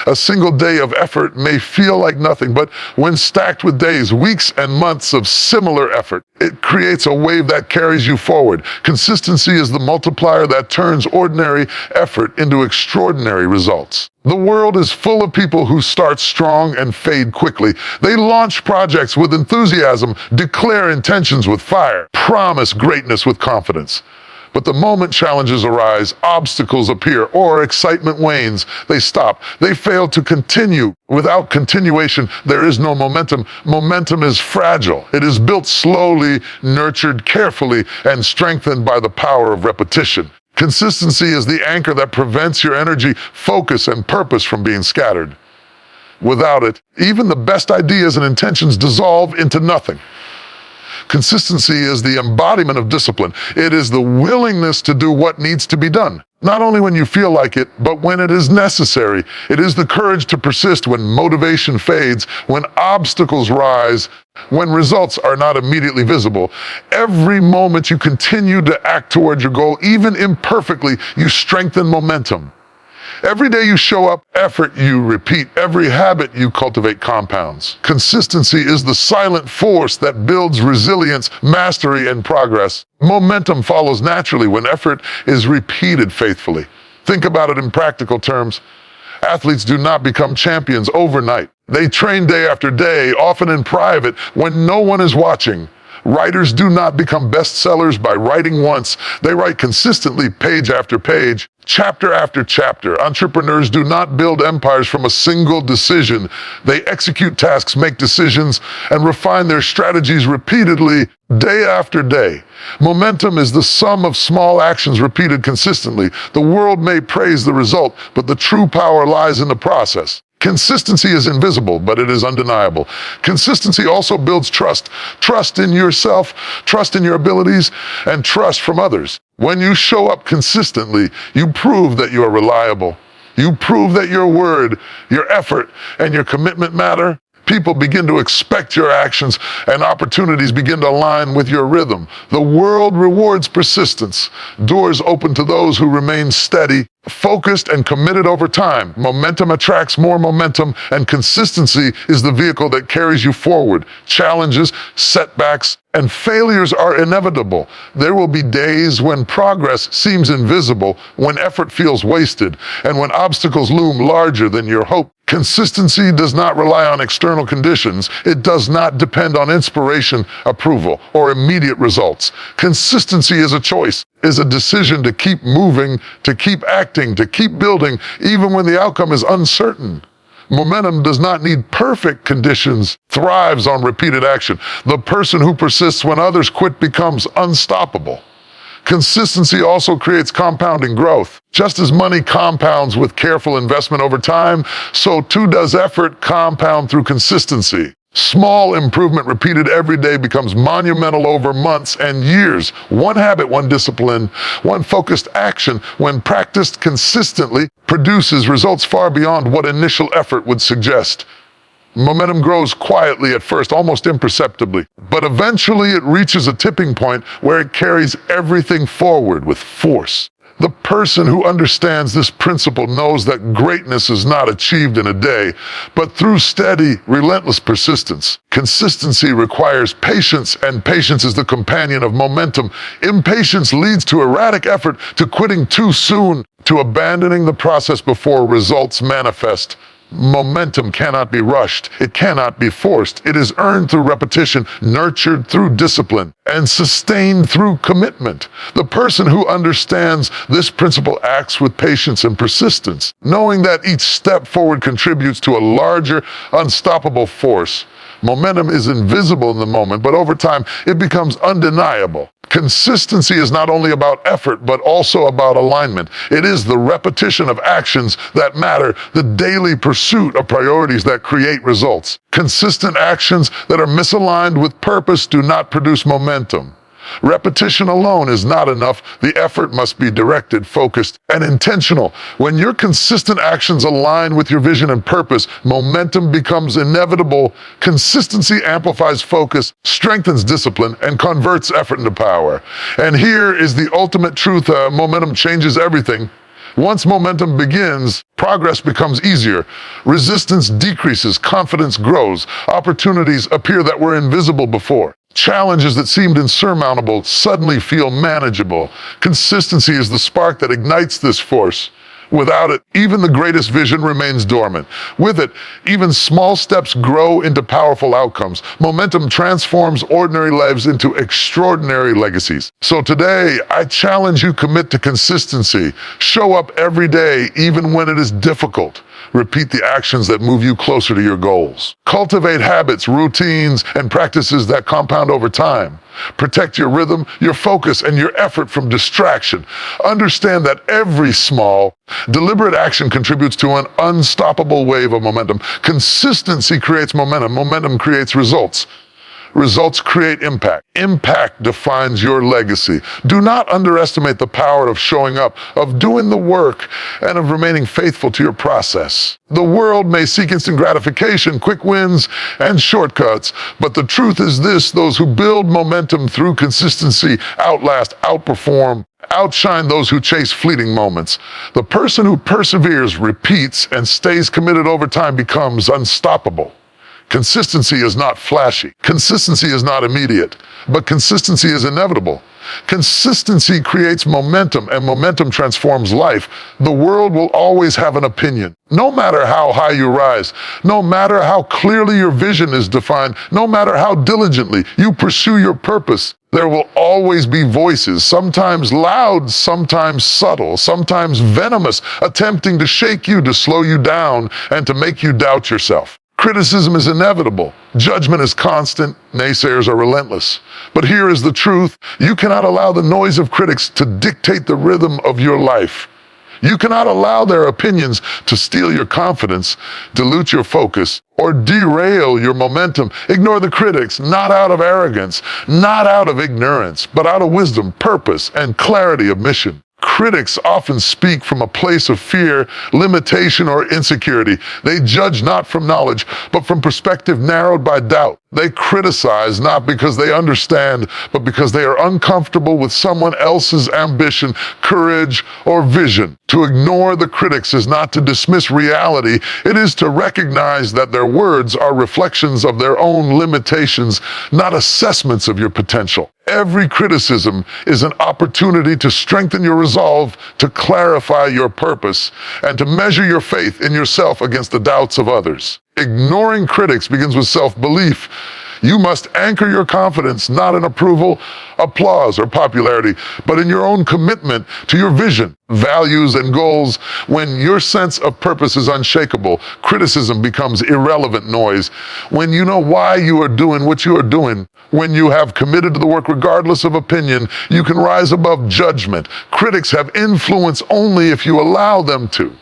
A single day of effort may feel like nothing, but when stacked with days, weeks, and months of similar effort, it creates a wave that carries you forward. Consistency is the multiplier that turns ordinary effort into extraordinary results. The world is full of people who start strong and fade quickly. They launch projects with enthusiasm, declare intentions with fire, promise greatness with confidence. But the moment challenges arise, obstacles appear, or excitement wanes, they stop. They fail to continue. Without continuation, there is no momentum. Momentum is fragile. It is built slowly, nurtured carefully, and strengthened by the power of repetition. Consistency is the anchor that prevents your energy, focus, and purpose from being scattered. Without it, even the best ideas and intentions dissolve into nothing. Consistency is the embodiment of discipline. It is the willingness to do what needs to be done, not only when you feel like it, but when it is necessary. It is the courage to persist when motivation fades, when obstacles rise, when results are not immediately visible. Every moment you continue to act toward your goal, even imperfectly, you strengthen momentum. Every day you show up, effort you repeat. Every habit you cultivate compounds. Consistency is the silent force that builds resilience, mastery, and progress. Momentum follows naturally when effort is repeated faithfully. Think about it in practical terms. Athletes do not become champions overnight. They train day after day, often in private, when no one is watching. Writers do not become bestsellers by writing once. They write consistently, page after page, chapter after chapter. Entrepreneurs do not build empires from a single decision. They execute tasks, make decisions, and refine their strategies repeatedly, day after day. Momentum is the sum of small actions repeated consistently. The world may praise the result, but the true power lies in the process. Consistency is invisible, but it is undeniable. Consistency also builds trust. Trust in yourself, trust in your abilities, and trust from others. When you show up consistently, you prove that you are reliable. You prove that your word, your effort, and your commitment matter. People begin to expect your actions, and opportunities begin to align with your rhythm. The world rewards persistence. Doors open to those who remain steady, focused, and committed over time. Momentum attracts more momentum, and consistency is the vehicle that carries you forward. Challenges, setbacks, and failures are inevitable. There will be days when progress seems invisible, when effort feels wasted, and when obstacles loom larger than your hope. Consistency does not rely on external conditions. It does not depend on inspiration, approval, or immediate results. Consistency is a choice, is a decision to keep moving, to keep acting, to keep building, even when the outcome is uncertain. Momentum does not need perfect conditions, thrives on repeated action. The person who persists when others quit becomes unstoppable. Consistency also creates compounding growth. Just as money compounds with careful investment over time, so too does effort compound through consistency. Small improvement repeated every day becomes monumental over months and years. One habit, one discipline, one focused action, when practiced consistently, produces results far beyond what initial effort would suggest. Momentum grows quietly at first, almost imperceptibly, but eventually it reaches a tipping point where it carries everything forward with force. The person who understands this principle knows that greatness is not achieved in a day, but through steady, relentless persistence. Consistency requires patience, and patience is the companion of momentum. Impatience leads to erratic effort, to quitting too soon, to abandoning the process before results manifest. Momentum cannot be rushed. It cannot be forced. It is earned through repetition, nurtured through discipline, and sustained through commitment. The person who understands this principle acts with patience and persistence, knowing that each step forward contributes to a larger, unstoppable force. Momentum is invisible in the moment, but over time, it becomes undeniable. Consistency is not only about effort, but also about alignment. It is the repetition of actions that matter, the daily pursuit of priorities that create results. Consistent actions that are misaligned with purpose do not produce momentum. Repetition alone is not enough. The effort must be directed, focused, and intentional. When your consistent actions align with your vision and purpose, momentum becomes inevitable. Consistency amplifies focus, strengthens discipline, and converts effort into power. And here is the ultimate truth. Momentum changes everything. Once momentum begins, progress becomes easier. Resistance decreases, confidence grows, opportunities appear that were invisible before. Challenges that seemed insurmountable suddenly feel manageable. Consistency is the spark that ignites this force. Without it, even the greatest vision remains dormant. With it, even small steps grow into powerful outcomes. Momentum transforms ordinary lives into extraordinary legacies. So today, I challenge you, commit to consistency. Show up every day, even when it is difficult. Repeat the actions that move you closer to your goals. Cultivate habits, routines, and practices that compound over time. Protect your rhythm, your focus, and your effort from distraction. Understand that every small, deliberate action contributes to an unstoppable wave of momentum. Consistency creates momentum. Momentum creates results. Results create impact. Impact defines your legacy. Do not underestimate the power of showing up, of doing the work, and of remaining faithful to your process. The world may seek instant gratification, quick wins, and shortcuts, but the truth is this: those who build momentum through consistency outlast, outperform, outshine those who chase fleeting moments. The person who perseveres, repeats, and stays committed over time becomes unstoppable. Consistency is not flashy. Consistency is not immediate, but consistency is inevitable. Consistency creates momentum, and momentum transforms life. The world will always have an opinion. No matter how high you rise, no matter how clearly your vision is defined, no matter how diligently you pursue your purpose, there will always be voices, sometimes loud, sometimes subtle, sometimes venomous, attempting to shake you, to slow you down, and to make you doubt yourself. Criticism is inevitable. Judgment is constant. Naysayers are relentless. But here is the truth. You cannot allow the noise of critics to dictate the rhythm of your life. You cannot allow their opinions to steal your confidence, dilute your focus, or derail your momentum. Ignore the critics, not out of arrogance, not out of ignorance, but out of wisdom, purpose, and clarity of mission. Critics often speak from a place of fear, limitation, or insecurity. They judge not from knowledge, but from perspective narrowed by doubt. They criticize not because they understand, but because they are uncomfortable with someone else's ambition, courage, or vision. To ignore the critics is not to dismiss reality. It is to recognize that their words are reflections of their own limitations, not assessments of your potential. Every criticism is an opportunity to strengthen your resolve, to clarify your purpose, and to measure your faith in yourself against the doubts of others. Ignoring critics begins with self-belief. You must anchor your confidence not in approval, applause, or popularity, but in your own commitment to your vision, values, and goals. When your sense of purpose is unshakable, criticism becomes irrelevant noise. When you know why you are doing what you are doing, when you have committed to the work regardless of opinion, you can rise above judgment. Critics have influence only if you allow them to.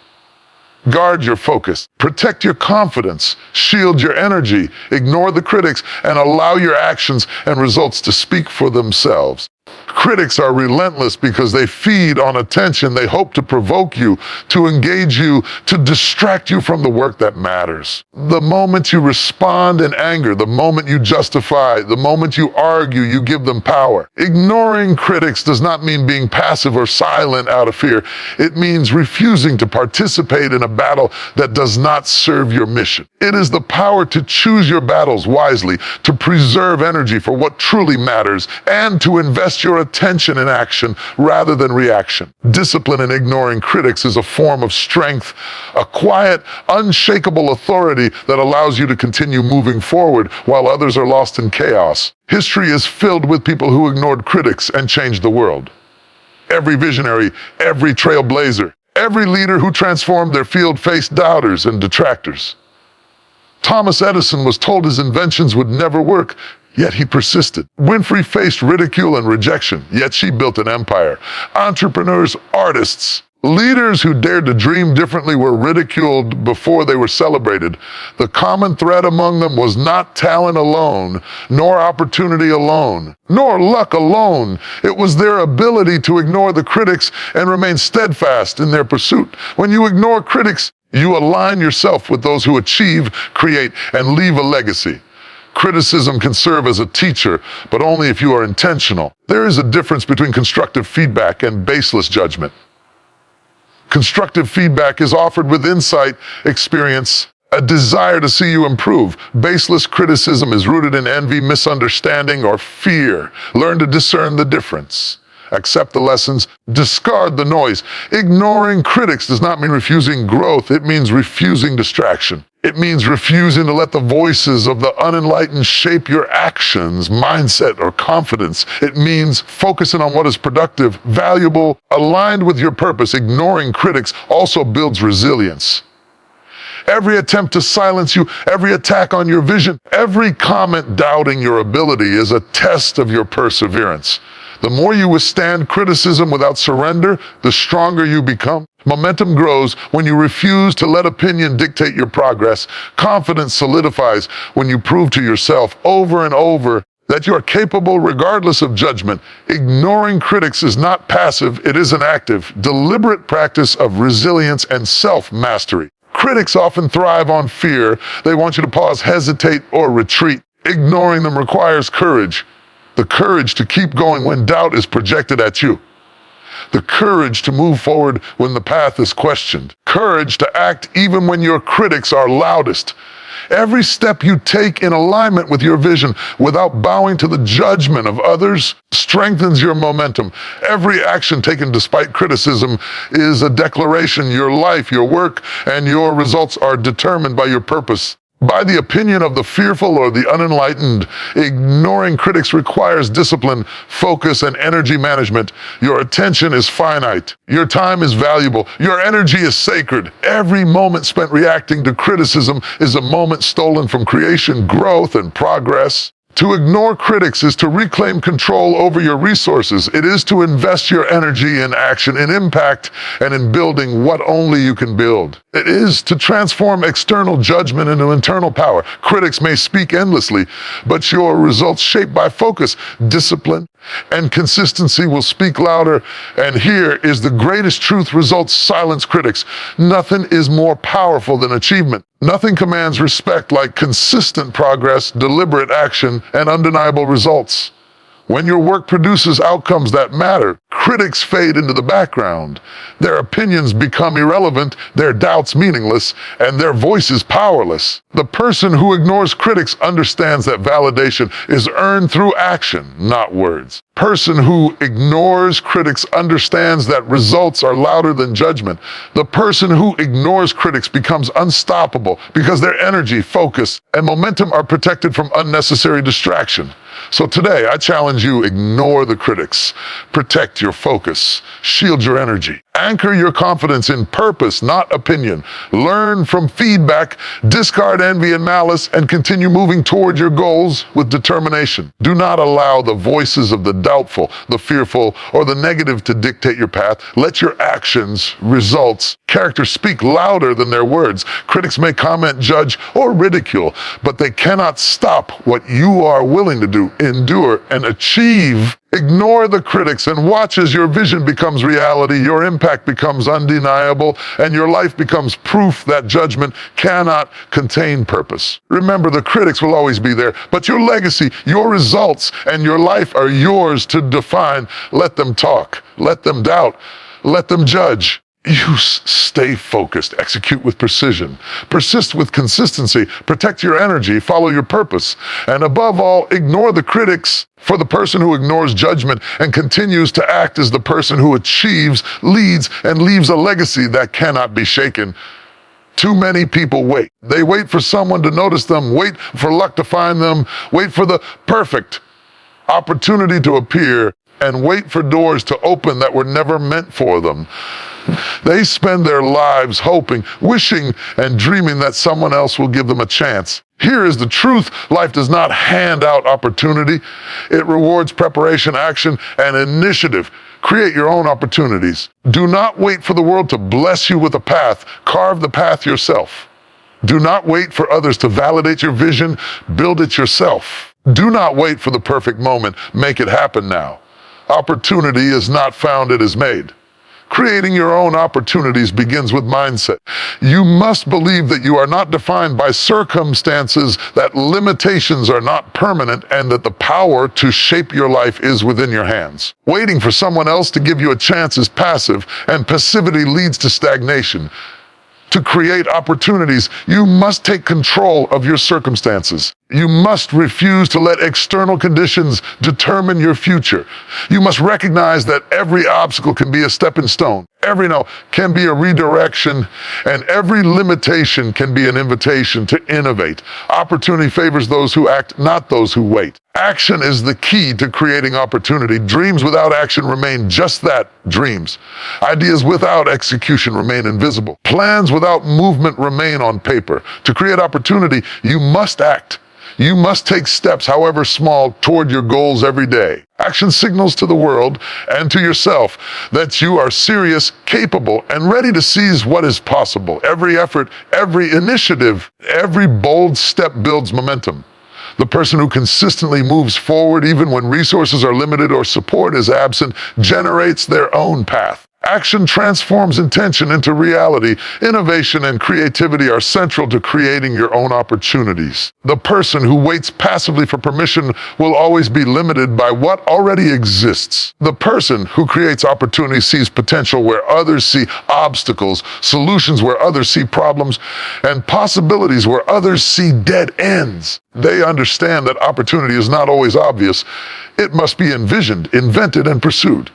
Guard your focus, protect your confidence, shield your energy, ignore the critics, and allow your actions and results to speak for themselves. Critics are relentless because they feed on attention. They hope to provoke you, to engage you, to distract you from the work that matters. The moment you respond in anger, the moment you justify, the moment you argue, you give them power. Ignoring critics does not mean being passive or silent out of fear. It means refusing to participate in a battle that does not serve your mission. It is the power to choose your battles wisely, to preserve energy for what truly matters, and to invest your attention in action rather than reaction. Discipline in ignoring critics is a form of strength, a quiet, unshakable authority that allows you to continue moving forward while others are lost in chaos. History is filled with people who ignored critics and changed the world. Every visionary, every trailblazer, every leader who transformed their field faced doubters and detractors. Thomas Edison was told his inventions would never work, yet he persisted. Winfrey faced ridicule and rejection, yet she built an empire. Entrepreneurs, artists, leaders who dared to dream differently were ridiculed before they were celebrated. The common thread among them was not talent alone, nor opportunity alone, nor luck alone. It was their ability to ignore the critics and remain steadfast in their pursuit. When you ignore critics, you align yourself with those who achieve, create, and leave a legacy. Criticism can serve as a teacher, but only if you are intentional. There is a difference between constructive feedback and baseless judgment. Constructive feedback is offered with insight, experience, a desire to see you improve. Baseless criticism is rooted in envy, misunderstanding, or fear. Learn to discern the difference. Accept the lessons, discard the noise. Ignoring critics does not mean refusing growth. It means refusing distraction. It means refusing to let the voices of the unenlightened shape your actions, mindset, or confidence. It means focusing on what is productive, valuable, aligned with your purpose. Ignoring critics also builds resilience. Every attempt to silence you, every attack on your vision, every comment doubting your ability is a test of your perseverance. The more you withstand criticism without surrender, the stronger you become. Momentum grows when you refuse to let opinion dictate your progress. Confidence solidifies when you prove to yourself over and over that you are capable regardless of judgment. Ignoring critics is not passive, it is an active, deliberate practice of resilience and self-mastery. Critics often thrive on fear. They want you to pause, hesitate, or retreat. Ignoring them requires courage. The courage to keep going when doubt is projected at you. The courage to move forward when the path is questioned. Courage to act even when your critics are loudest. Every step you take in alignment with your vision without bowing to the judgment of others strengthens your momentum. Every action taken despite criticism is a declaration your life, your work, and your results are determined by your purpose. By the opinion of the fearful or the unenlightened, ignoring critics requires discipline, focus, and energy management. Your attention is finite. Your time is valuable. Your energy is sacred. Every moment spent reacting to criticism is a moment stolen from creation, growth, and progress. To ignore critics is to reclaim control over your resources. It is to invest your energy in action, in impact, and in building what only you can build. It is to transform external judgment into internal power. Critics may speak endlessly, but your results shaped by focus, discipline, and consistency will speak louder. And here is the greatest truth: results silence critics. Nothing is more powerful than achievement. Nothing commands respect like consistent progress, deliberate action, and undeniable results. When your work produces outcomes that matter, critics fade into the background. Their opinions become irrelevant, their doubts meaningless, and their voices powerless. The person who ignores critics understands that validation is earned through action, not words. Person who ignores critics understands that results are louder than judgment. The person who ignores critics becomes unstoppable because their energy, focus, and momentum are protected from unnecessary distraction. So today, I challenge you: ignore the critics. Protect your focus. Shield your energy. Anchor your confidence in purpose, not opinion. Learn from feedback, discard envy and malice, and continue moving toward your goals with determination. Do not allow the voices of the doubtful, the fearful, or the negative to dictate your path. Let your actions, results, character speak louder than their words. Critics may comment, judge, or ridicule, but they cannot stop what you are willing to do, endure, and achieve. Ignore the critics and watch as your vision becomes reality, your impact becomes undeniable, and your life becomes proof that judgment cannot contain purpose. Remember, the critics will always be there, but your legacy, your results, and your life are yours to define. Let them talk, let them doubt, let them judge. You stay focused, execute with precision, persist with consistency, protect your energy, follow your purpose, and above all, ignore the critics. For the person who ignores judgment and continues to act is the person who achieves, leads, and leaves a legacy that cannot be shaken. Too many people wait. They wait for someone to notice them, wait for luck to find them, wait for the perfect opportunity to appear, and wait for doors to open that were never meant for them. They spend their lives hoping, wishing, and dreaming that someone else will give them a chance. Here is the truth. Life does not hand out opportunity. It rewards preparation, action, and initiative. Create your own opportunities. Do not wait for the world to bless you with a path. Carve the path yourself. Do not wait for others to validate your vision. Build it yourself. Do not wait for the perfect moment. Make it happen now. Opportunity is not found, it is made. Creating your own opportunities begins with mindset. You must believe that you are not defined by circumstances, that limitations are not permanent, and that the power to shape your life is within your hands. Waiting for someone else to give you a chance is passive, and passivity leads to stagnation. To create opportunities, you must take control of your circumstances. You must refuse to let external conditions determine your future. You must recognize that every obstacle can be a stepping stone. Every no can be a redirection, and every limitation can be an invitation to innovate. Opportunity favors those who act, not those who wait. Action is the key to creating opportunity. Dreams without action remain just that, dreams. Ideas without execution remain invisible. Plans without movement remain on paper. To create opportunity, you must act. You must take steps, however small, toward your goals every day. Action signals to the world and to yourself that you are serious, capable, and ready to seize what is possible. Every effort, every initiative, every bold step builds momentum. The person who consistently moves forward even when resources are limited or support is absent generates their own path. Action transforms intention into reality. Innovation and creativity are central to creating your own opportunities. The person who waits passively for permission will always be limited by what already exists. The person who creates opportunity sees potential where others see obstacles, solutions where others see problems, and possibilities where others see dead ends. They understand that opportunity is not always obvious. It must be envisioned, invented, and pursued.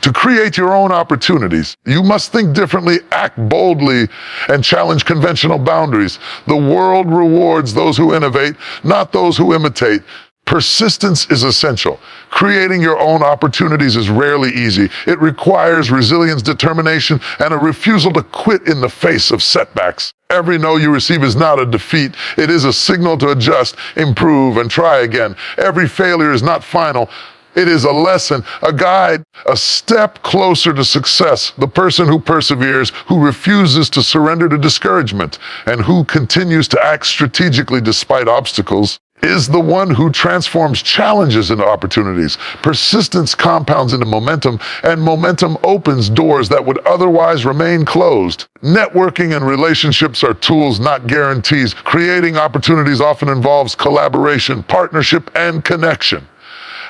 To create your own opportunities, you must think differently, act boldly, and challenge conventional boundaries. The world rewards those who innovate, not those who imitate. Persistence is essential. Creating your own opportunities is rarely easy. It requires resilience, determination, and a refusal to quit in the face of setbacks. Every no you receive is not a defeat. It is a signal to adjust, improve, and try again. Every failure is not final. It is a lesson, a guide, a step closer to success. The person who perseveres, who refuses to surrender to discouragement, and who continues to act strategically despite obstacles, is the one who transforms challenges into opportunities. Persistence compounds into momentum, and momentum opens doors that would otherwise remain closed. Networking and relationships are tools, not guarantees. Creating opportunities often involves collaboration, partnership, and connection.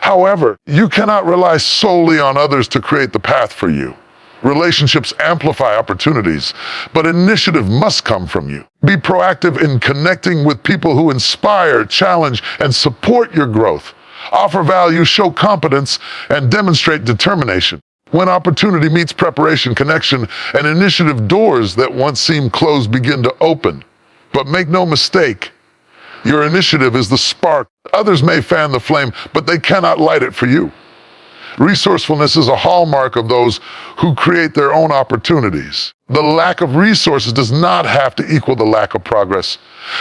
However, you cannot rely solely on others to create the path for you. Relationships amplify opportunities, but initiative must come from you. Be proactive in connecting with people who inspire, challenge, and support your growth. Offer value, show competence, and demonstrate determination. When opportunity meets preparation, connection, and initiative, doors that once seemed closed begin to open. But make no mistake, your initiative is the spark. Others may fan the flame, but they cannot light it for you. Resourcefulness is a hallmark of those who create their own opportunities. The lack of resources does not have to equal the lack of progress.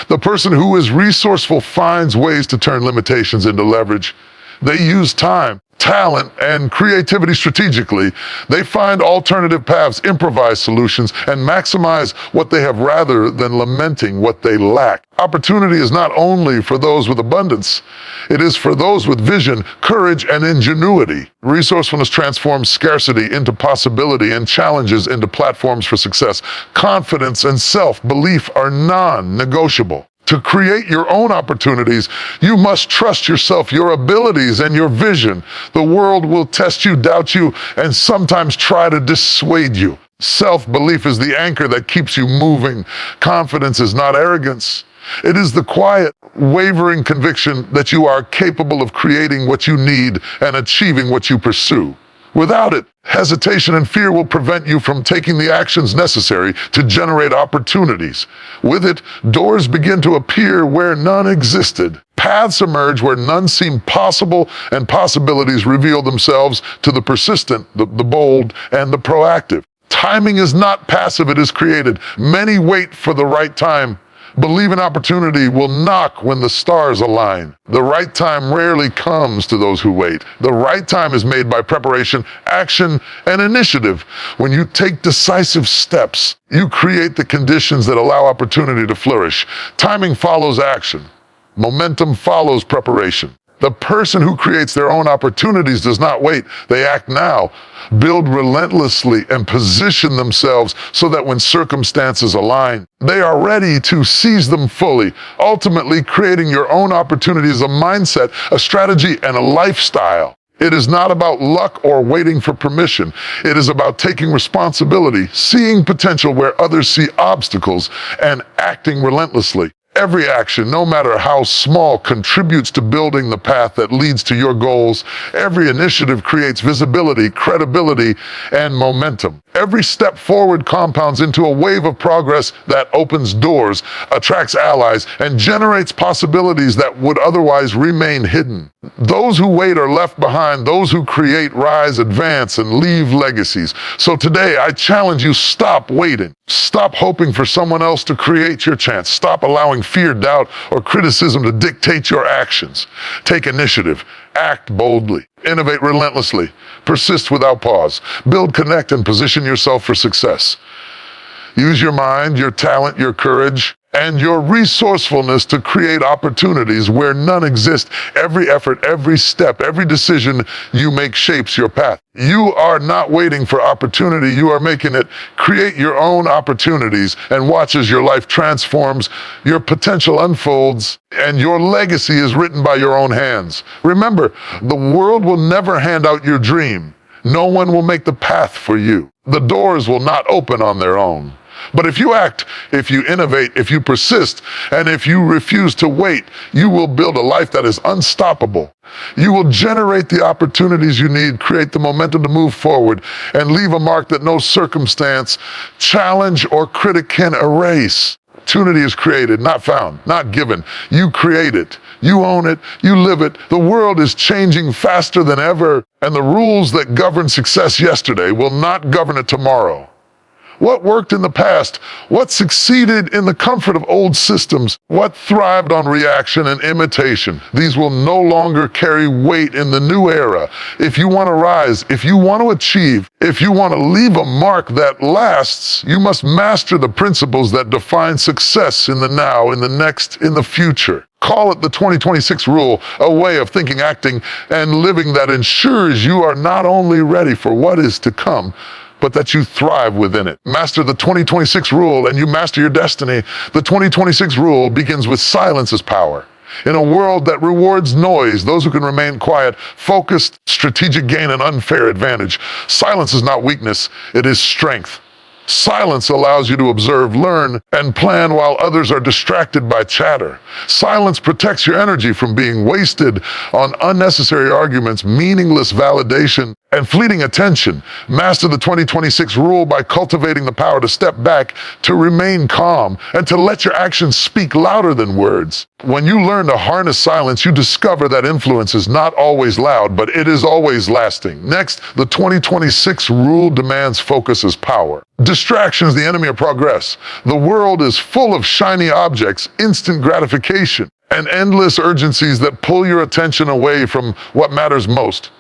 The person who is resourceful finds ways to turn limitations into leverage. They use time, talent, and creativity strategically. They find alternative paths, improvise solutions, and maximize what they have rather than lamenting what they lack. Opportunity is not only for those with abundance, it is for those with vision, courage, and ingenuity. Resourcefulness transforms scarcity into possibility and challenges into platforms for success. Confidence and self-belief are non-negotiable. To create your own opportunities, you must trust yourself, your abilities, and your vision. The world will test you, doubt you, and sometimes try to dissuade you. Self-belief is the anchor that keeps you moving. Confidence is not arrogance. It is the quiet, wavering conviction that you are capable of creating what you need and achieving what you pursue. Without it, hesitation and fear will prevent you from taking the actions necessary to generate opportunities. With it, doors begin to appear where none existed. Paths emerge where none seemed possible, and possibilities reveal themselves to the persistent, the bold, and the proactive. Timing is not passive, it is created. Many wait for the right time. Believe an opportunity will knock when the stars align. The right time rarely comes to those who wait. The right time is made by preparation, action, and initiative. When you take decisive steps, you create the conditions that allow opportunity to flourish. Timing follows action. Momentum follows preparation. The person who creates their own opportunities does not wait. They act now, build relentlessly, and position themselves so that when circumstances align, they are ready to seize them fully. Ultimately, creating your own opportunity is a mindset, a strategy, and a lifestyle. It is not about luck or waiting for permission. It is about taking responsibility, seeing potential where others see obstacles, and acting relentlessly. Every action, no matter how small, contributes to building the path that leads to your goals. Every initiative creates visibility, credibility, and momentum. Every step forward compounds into a wave of progress that opens doors, attracts allies, and generates possibilities that would otherwise remain hidden. Those who wait are left behind. Those who create rise, advance, and leave legacies. So today, I challenge you, stop waiting. Stop hoping for someone else to create your chance. Stop allowing fear, doubt, or criticism to dictate your actions. Take initiative. Act boldly. Innovate relentlessly. Persist without pause. Build, connect, and position yourself for success. Use your mind, your talent, your courage, and your resourcefulness to create opportunities where none exist. Every effort, every step, every decision you make shapes your path. You are not waiting for opportunity, you are making it. Create your own opportunities and watch as your life transforms, your potential unfolds, and your legacy is written by your own hands. Remember, the world will never hand out your dream. No one will make the path for you. The doors will not open on their own. But if you act, if you innovate, if you persist, and if you refuse to wait, you will build a life that is unstoppable. You will generate the opportunities you need, create the momentum to move forward, and leave a mark that no circumstance, challenge, or critic can erase. Opportunity is created, not found, not given. You create it. You own it. You live it. The world is changing faster than ever, and the rules that governed success yesterday will not govern it tomorrow. What worked in the past? What succeeded in the comfort of old systems? What thrived on reaction and imitation? These will no longer carry weight in the new era. If you want to rise, if you want to achieve, if you want to leave a mark that lasts, you must master the principles that define success in the now, in the next, in the future. Call it the 2026 rule, a way of thinking, acting, and living that ensures you are not only ready for what is to come, but that you thrive within it. Master the 2026 rule and you master your destiny. The 2026 rule begins with silence as power. In a world that rewards noise, those who can remain quiet, focused, strategic gain an unfair advantage. Silence is not weakness, it is strength. Silence allows you to observe, learn, and plan while others are distracted by chatter. Silence protects your energy from being wasted on unnecessary arguments, meaningless validation, and fleeting attention. Master the 2026 rule by cultivating the power to step back, to remain calm, and to let your actions speak louder than words. When you learn to harness silence, you discover that influence is not always loud, but it is always lasting. Next, the 2026 rule demands focus as power. Distraction is the enemy of progress. The world is full of shiny objects, instant gratification, and endless urgencies that pull your attention away from what matters most.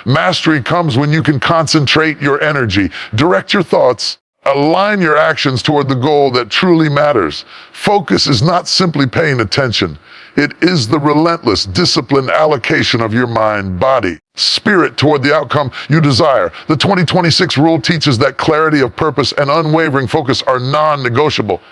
Mastery comes when you can concentrate your energy, direct your thoughts, align your actions toward the goal that truly matters. Focus is not simply paying attention. It is the relentless, disciplined allocation of your mind, body, spirit toward the outcome you desire. The 2026 rule teaches that clarity of purpose and unwavering focus are non-negotiable.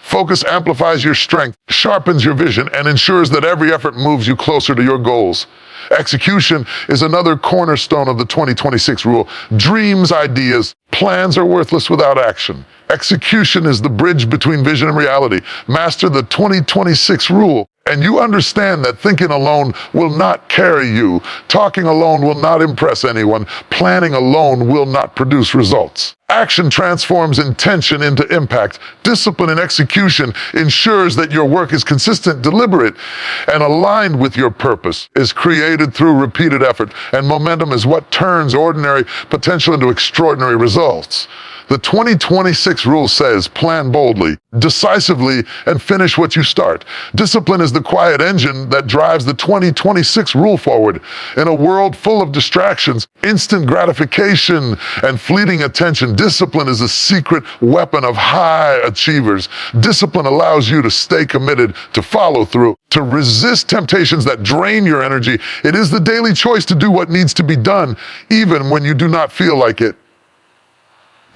Focus amplifies your strength, sharpens your vision, and ensures that every effort moves you closer to your goals. Execution is another cornerstone of the 2026 rule. Dreams, ideas, plans are worthless without action. Execution is the bridge between vision and reality. Master the 2026 rule, and you understand that thinking alone will not carry you. Talking alone will not impress anyone. Planning alone will not produce results. Action transforms intention into impact. Discipline and execution ensures that your work is consistent, deliberate, and aligned with your purpose. Is created through repeated effort, and momentum is what turns ordinary potential into extraordinary results. The 2026 rule says, plan boldly, decisively, and finish what you start. Discipline is the quiet engine that drives the 2026 rule forward. In a world full of distractions, instant gratification, and fleeting attention, discipline is a secret weapon of high achievers. Discipline allows you to stay committed, to follow through, to resist temptations that drain your energy. It is the daily choice to do what needs to be done, even when you do not feel like it.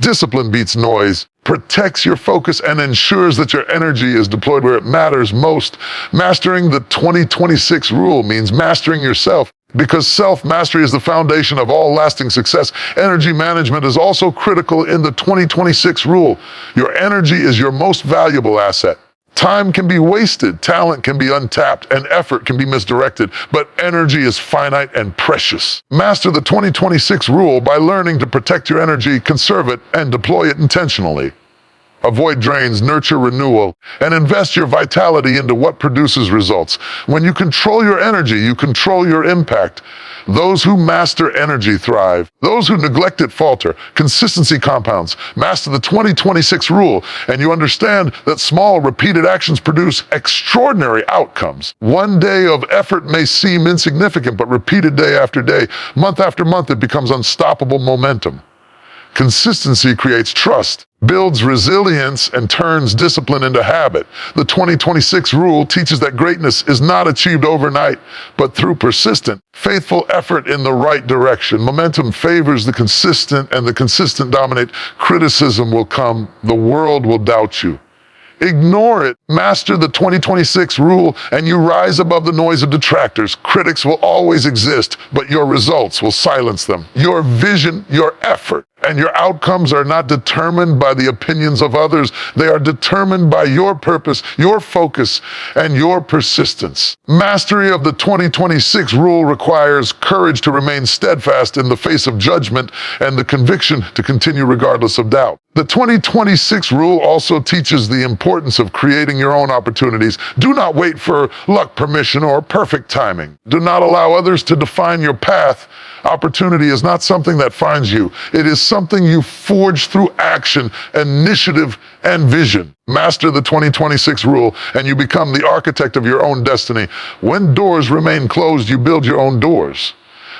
Discipline beats noise, protects your focus, and ensures that your energy is deployed where it matters most. Mastering the 2026 rule means mastering yourself, because self-mastery is the foundation of all lasting success. Energy management is also critical in the 2026 rule. Your energy is your most valuable asset. Time can be wasted, talent can be untapped, and effort can be misdirected, but energy is finite and precious. Master the 2026 rule by learning to protect your energy, conserve it, and deploy it intentionally. Avoid drains, nurture renewal, and invest your vitality into what produces results. When you control your energy, you control your impact. Those who master energy thrive. Those who neglect it falter. Consistency compounds. Master the 2026 rule, and you understand that small, repeated actions produce extraordinary outcomes. One day of effort may seem insignificant, but repeated day after day, month after month, it becomes unstoppable momentum. Consistency creates trust, builds resilience, and turns discipline into habit. The 2026 rule teaches that greatness is not achieved overnight, but through persistent, faithful effort in the right direction. Momentum favors the consistent, and the consistent dominate. Criticism will come. The world will doubt you. Ignore it. Master the 2026 rule, and you rise above the noise of detractors. Critics will always exist, but your results will silence them. Your vision, your effort, and your outcomes are not determined by the opinions of others. They are determined by your purpose, your focus, and your persistence. Mastery of the 2026 rule requires courage to remain steadfast in the face of judgment and the conviction to continue regardless of doubt. The 2026 rule also teaches the importance of creating your own opportunities. Do not wait for luck, permission, or perfect timing. Do not allow others to define your path. Opportunity is not something that finds you. It is something you forge through action, initiative, and vision. Master the 2026 rule, and you become the architect of your own destiny. When doors remain closed, you build your own doors.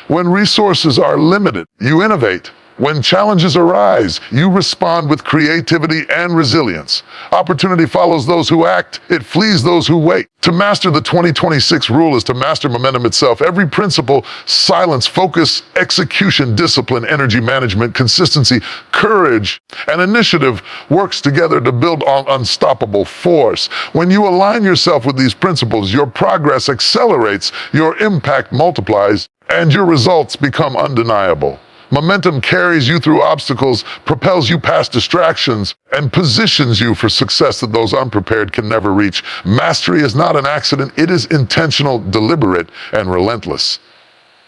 When resources are limited, you innovate. When challenges arise, you respond with creativity and resilience. Opportunity follows those who act. It flees those who wait. To master the 2026 rule is to master momentum itself. Every principle, silence, focus, execution, discipline, energy management, consistency, courage, and initiative works together to build an unstoppable force. When you align yourself with these principles, your progress accelerates, your impact multiplies, and your results become undeniable. Momentum carries you through obstacles, propels you past distractions, and positions you for success that those unprepared can never reach. Mastery is not an accident. It is intentional, deliberate, and relentless.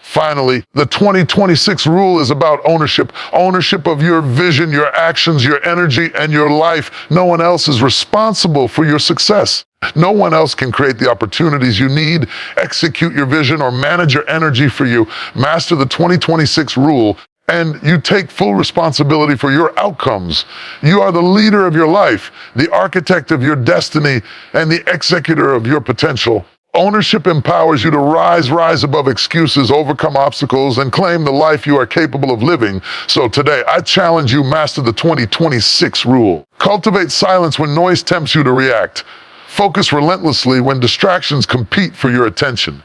Finally, the 2026 rule is about ownership. Ownership of your vision, your actions, your energy, and your life. No one else is responsible for your success. No one else can create the opportunities you need, execute your vision, or manage your energy for you. Master the 2026 rule, and you take full responsibility for your outcomes. You are the leader of your life, the architect of your destiny, and the executor of your potential. Ownership empowers you to rise above excuses, overcome obstacles, and claim the life you are capable of living. So today, I challenge you, master the 2026 rule. Cultivate silence when noise tempts you to react. Focus relentlessly when distractions compete for your attention.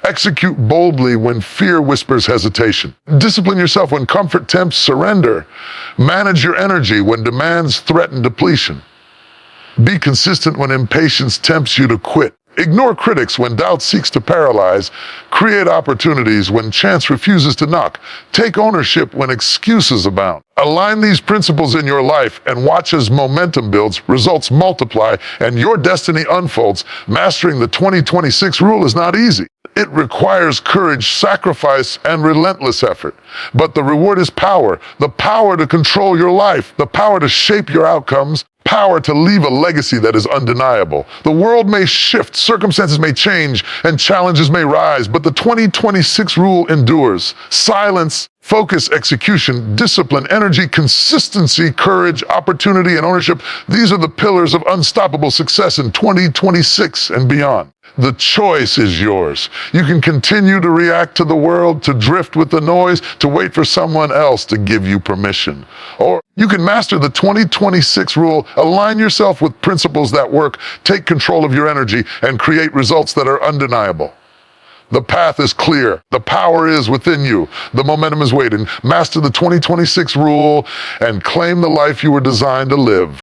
Execute boldly when fear whispers hesitation. Discipline yourself when comfort tempts surrender. Manage your energy when demands threaten depletion. Be consistent when impatience tempts you to quit. Ignore critics when doubt seeks to paralyze. Create opportunities when chance refuses to knock. Take ownership when excuses abound. Align these principles in your life and watch as momentum builds, results multiply, and your destiny unfolds. Mastering the 2026 rule is not easy. It requires courage, sacrifice, and relentless effort. But the reward is power. The power to control your life, the power to shape your outcomes, power to leave a legacy that is undeniable. The world may shift, circumstances may change, and challenges may rise, but the 2026 rule endures. Silence, focus, execution, discipline, energy, consistency, courage, opportunity, and ownership. These are the pillars of unstoppable success in 2026 and beyond. The choice is yours. You can continue to react to the world, to drift with the noise, to wait for someone else to give you permission. Or you can master the 2026 rule, align yourself with principles that work, take control of your energy, and create results that are undeniable. The path is clear. The power is within you. The momentum is waiting. Master the 2026 rule and claim the life you were designed to live.